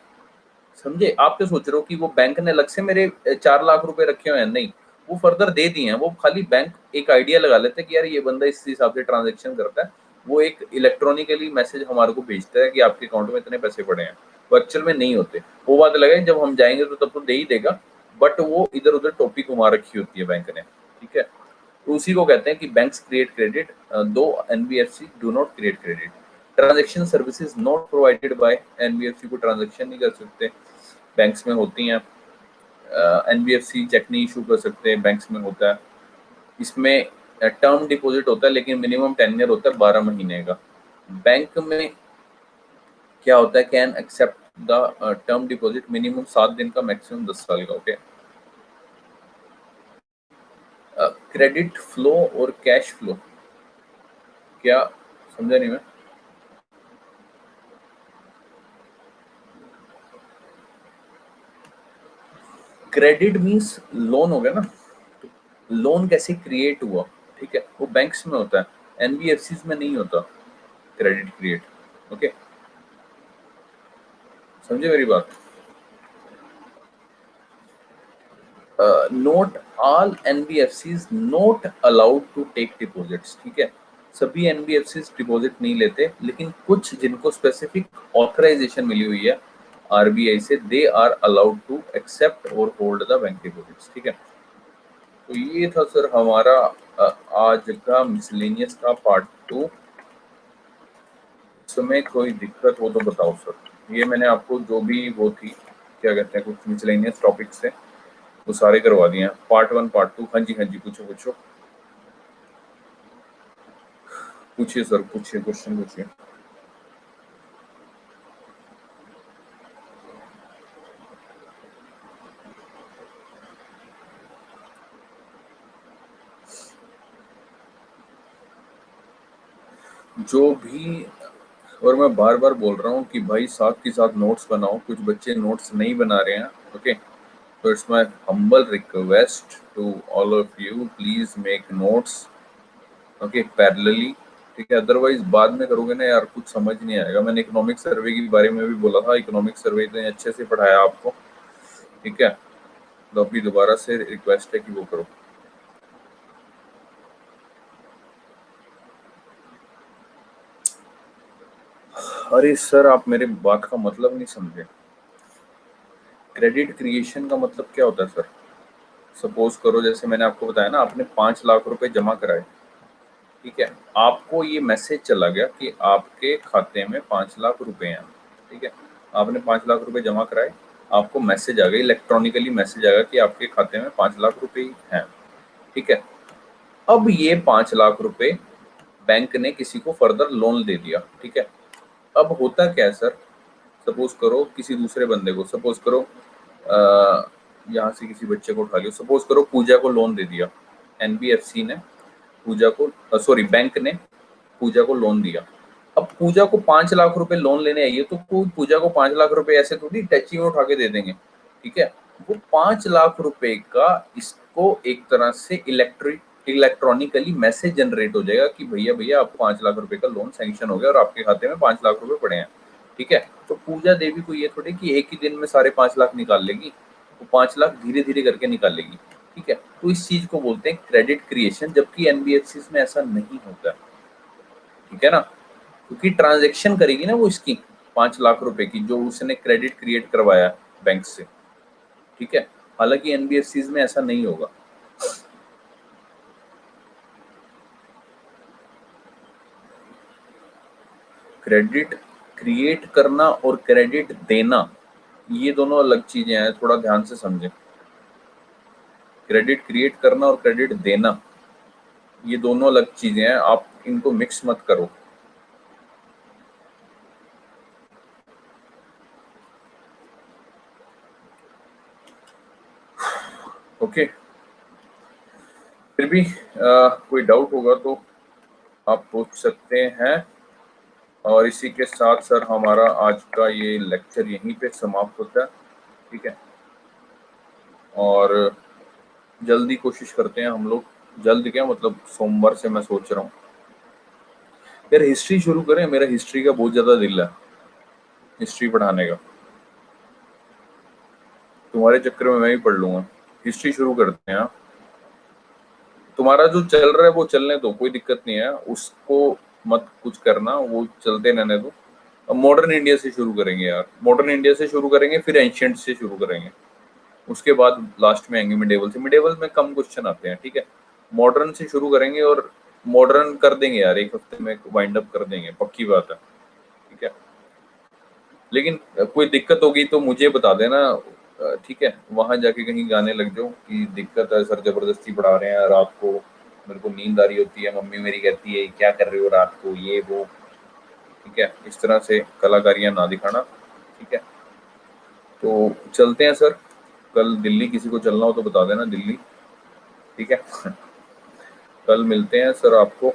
समझे, आप क्या सोच रहे हो कि वो बैंक ने अलग से मेरे 4 लाख रुपए रखे हुए हैं, नहीं, वो फर्दर दे दिए हैं। वो खाली बैंक एक आइडिया लगा लेते हैं कि यार ये बंदा इस हिसाब से ट्रांजेक्शन करता है, वो एक इलेक्ट्रॉनिकली मैसेज हमारे को भेजता है कि आपके अकाउंट में इतने पैसे पड़े हैं। वो एक्चुअल में नहीं होते। वो बात अलग है, जब हम जाएंगे तो तब तो दे ही देगा, बट वो इधर उधर टॉपिक घुमा रखी होती है बैंक ने, ठीक है। तो उसी को कहते हैं कि बैंक्स क्रिएट क्रेडिट, दो NBFC do not create credit. Transaction services not provided by NBFC, को ट्रांजैक्शन नहीं कर सकते, बैंक्स में होती हैं। एनबीएफसी चेक नहीं इशू कर सकते, बैंक्स में होता है। इसमें टर्म डिपॉजिट होता है, लेकिन मिनिमम टेन्योर होता है 12 महीने का। बैंक में क्या होता है, can accept the term deposit minimum 7 दिन का, मैक्सिमम 10 साल का। ओके, क्रेडिट फ्लो और कैश फ्लो क्या, समझा नहीं मैं। क्रेडिट मीन्स लोन हो गया ना, तो लोन कैसे क्रिएट हुआ, ठीक है, वो बैंक्स में होता है, एनबीएफसी में नहीं होता क्रेडिट क्रिएट। ओके, समझे मेरी बात? Not all NBFCs not allowed to take deposits, ठीक है, सभी एनबीएफसीज डिपॉजिट नहीं लेते, लेकिन कुछ जिनको स्पेसिफिक ऑथराइजेशन मिली हुई है आरबीआई से, they are allowed to accept और होल्ड द बैंक डिपॉजिट्स, ठीक है। तो ये था सर हमारा आज का मिसलेनियस का पार्ट 2। इसमें कोई दिक्कत हो तो बताओ सर। ये मैंने आपको जो भी वो थी, क्या कहते हैं, कुछ मिसलेनियस टॉपिक्स थे वो सारे करवा दिए हैं, पार्ट 1 पार्ट 2। हाँ जी हाँ जी, पूछो पूछो, पूछिए सर, पूछिए, क्वेश्चन पूछिए। जो भी, और मैं बार बार बोल रहा हूँ कि भाई साथ के साथ नोट्स बनाओ, कुछ बच्चे नोट्स नहीं बना रहे हैं। ओके, तो it's my humble request to all of you, please make notes, okay, parallelly, ठीक है, अदरवाइज बाद में करोगे ना यार कुछ समझ नहीं आएगा। मैंने इकोनॉमिक सर्वे के बारे में भी बोला था, इकोनॉमिक सर्वे इतने अच्छे से पढ़ाया आपको, ठीक है, तो अभी दोबारा से रिक्वेस्ट है कि वो करो। अरे सर, आप मेरे बात का मतलब नहीं समझे। क्रेडिट क्रिएशन का मतलब क्या होता है सर? सपोज करो, जैसे मैंने आपको बताया ना, आपने 5 लाख रुपए जमा कराए, ठीक है, आपको ये मैसेज चला गया कि आपके खाते में 5 लाख रुपए हैं, ठीक है, आपने 5 लाख रुपए जमा कराए, आपको मैसेज आ गया, इलेक्ट्रॉनिकली मैसेज आ गया कि आपके खाते में 5 लाख रुपए हैं, ठीक है। अब ये 5 लाख रुपए बैंक ने किसी को फर्दर लोन दे दिया, ठीक है। अब होता क्या है सर, सपोज करो किसी दूसरे बंदे को, सपोज करो यहाँ से किसी बच्चे को उठा लियो, सपोज करो पूजा को लोन दे दिया, एनबीएफसी ने पूजा को, सॉरी बैंक ने पूजा को लोन दिया। अब पूजा को 5 लाख रुपए लोन लेने आई है, तो कोई पूजा को 5 लाख रुपए ऐसे थोड़ी टैची में उठा के दे देंगे, ठीक है। वो 5 लाख रुपए का इसको एक तरह से इलेक्ट्रॉनिकली मैसेज जनरेट हो जाएगा कि भैया भैया आपको 5 लाख रुपए का लोन सैंक्शन हो गया और आपके खाते में 5 लाख रुपए पड़े हैं, ठीक है। तो पूजा देवी को ये थोड़ी कि एक ही दिन में सारे 5 लाख निकाल लेगी, वो 5 लाख धीरे धीरे करके निकाल लेगी, ठीक है। तो इस चीज को बोलते हैं क्रेडिट क्रिएशन, जबकि एनबीएफसी में ऐसा नहीं होता, ठीक है ना, क्योंकि ट्रांजेक्शन करेगी ना वो इसकी 5 लाख रुपए की, जो उसने क्रेडिट क्रिएट करवाया बैंक से, ठीक है। हालांकि एनबीएफसी में ऐसा नहीं होगा। क्रेडिट क्रिएट करना और क्रेडिट देना, ये दोनों अलग चीजें हैं, थोड़ा ध्यान से समझें। क्रेडिट क्रिएट करना और क्रेडिट देना, ये दोनों अलग चीजें हैं, आप इनको मिक्स मत करो। ओके, फिर भी कोई डाउट होगा तो आप पूछ सकते हैं। और इसी के साथ सर हमारा आज का ये लेक्चर यहीं पे समाप्त होता है, ठीक है। और जल्दी कोशिश करते हैं हम लोग, जल्द क्या मतलब सोमवार से मैं सोच रहा हूँ यार हिस्ट्री शुरू करें, मेरा हिस्ट्री का बहुत ज्यादा दिल है हिस्ट्री पढ़ाने का, तुम्हारे चक्कर में मैं भी पढ़ लूंगा। हिस्ट्री शुरू करते हैं, हाँ? तुम्हारा जो चल रहा है वो चलने दो, कोई दिक्कत नहीं है, उसको मत कुछ करना, वो चलते रहने दो। अब मॉडर्न इंडिया से शुरू करेंगे यार, मॉडर्न इंडिया से शुरू करेंगे, फिर एंशियंट से शुरू करेंगे, उसके बाद लास्ट में आएंगे मिडेवल से। मिडेवल में कम क्वेश्चन आते हैं, ठीक है। मॉडर्न से शुरू करेंगे और मॉडर्न कर देंगे यार, एक हफ्ते में वाइंड अप कर देंगे, पक्की बात है, ठीक है। लेकिन कोई दिक्कत होगी तो मुझे बता देना, ठीक है, वहां जाके कहीं गाने लग जाओ कि दिक्कत है सर, जबरदस्ती पढ़ा रहे हैं रात को, मेरे को नींद आ रही होती है, मम्मी मेरी कहती है क्या कर रहे हो रात को, ये वो, ठीक है, इस तरह से कलाकारियां ना दिखाना, ठीक है। तो चलते हैं सर, कल दिल्ली किसी को चलना हो तो बता देना दिल्ली, ठीक है। कल मिलते हैं सर आपको।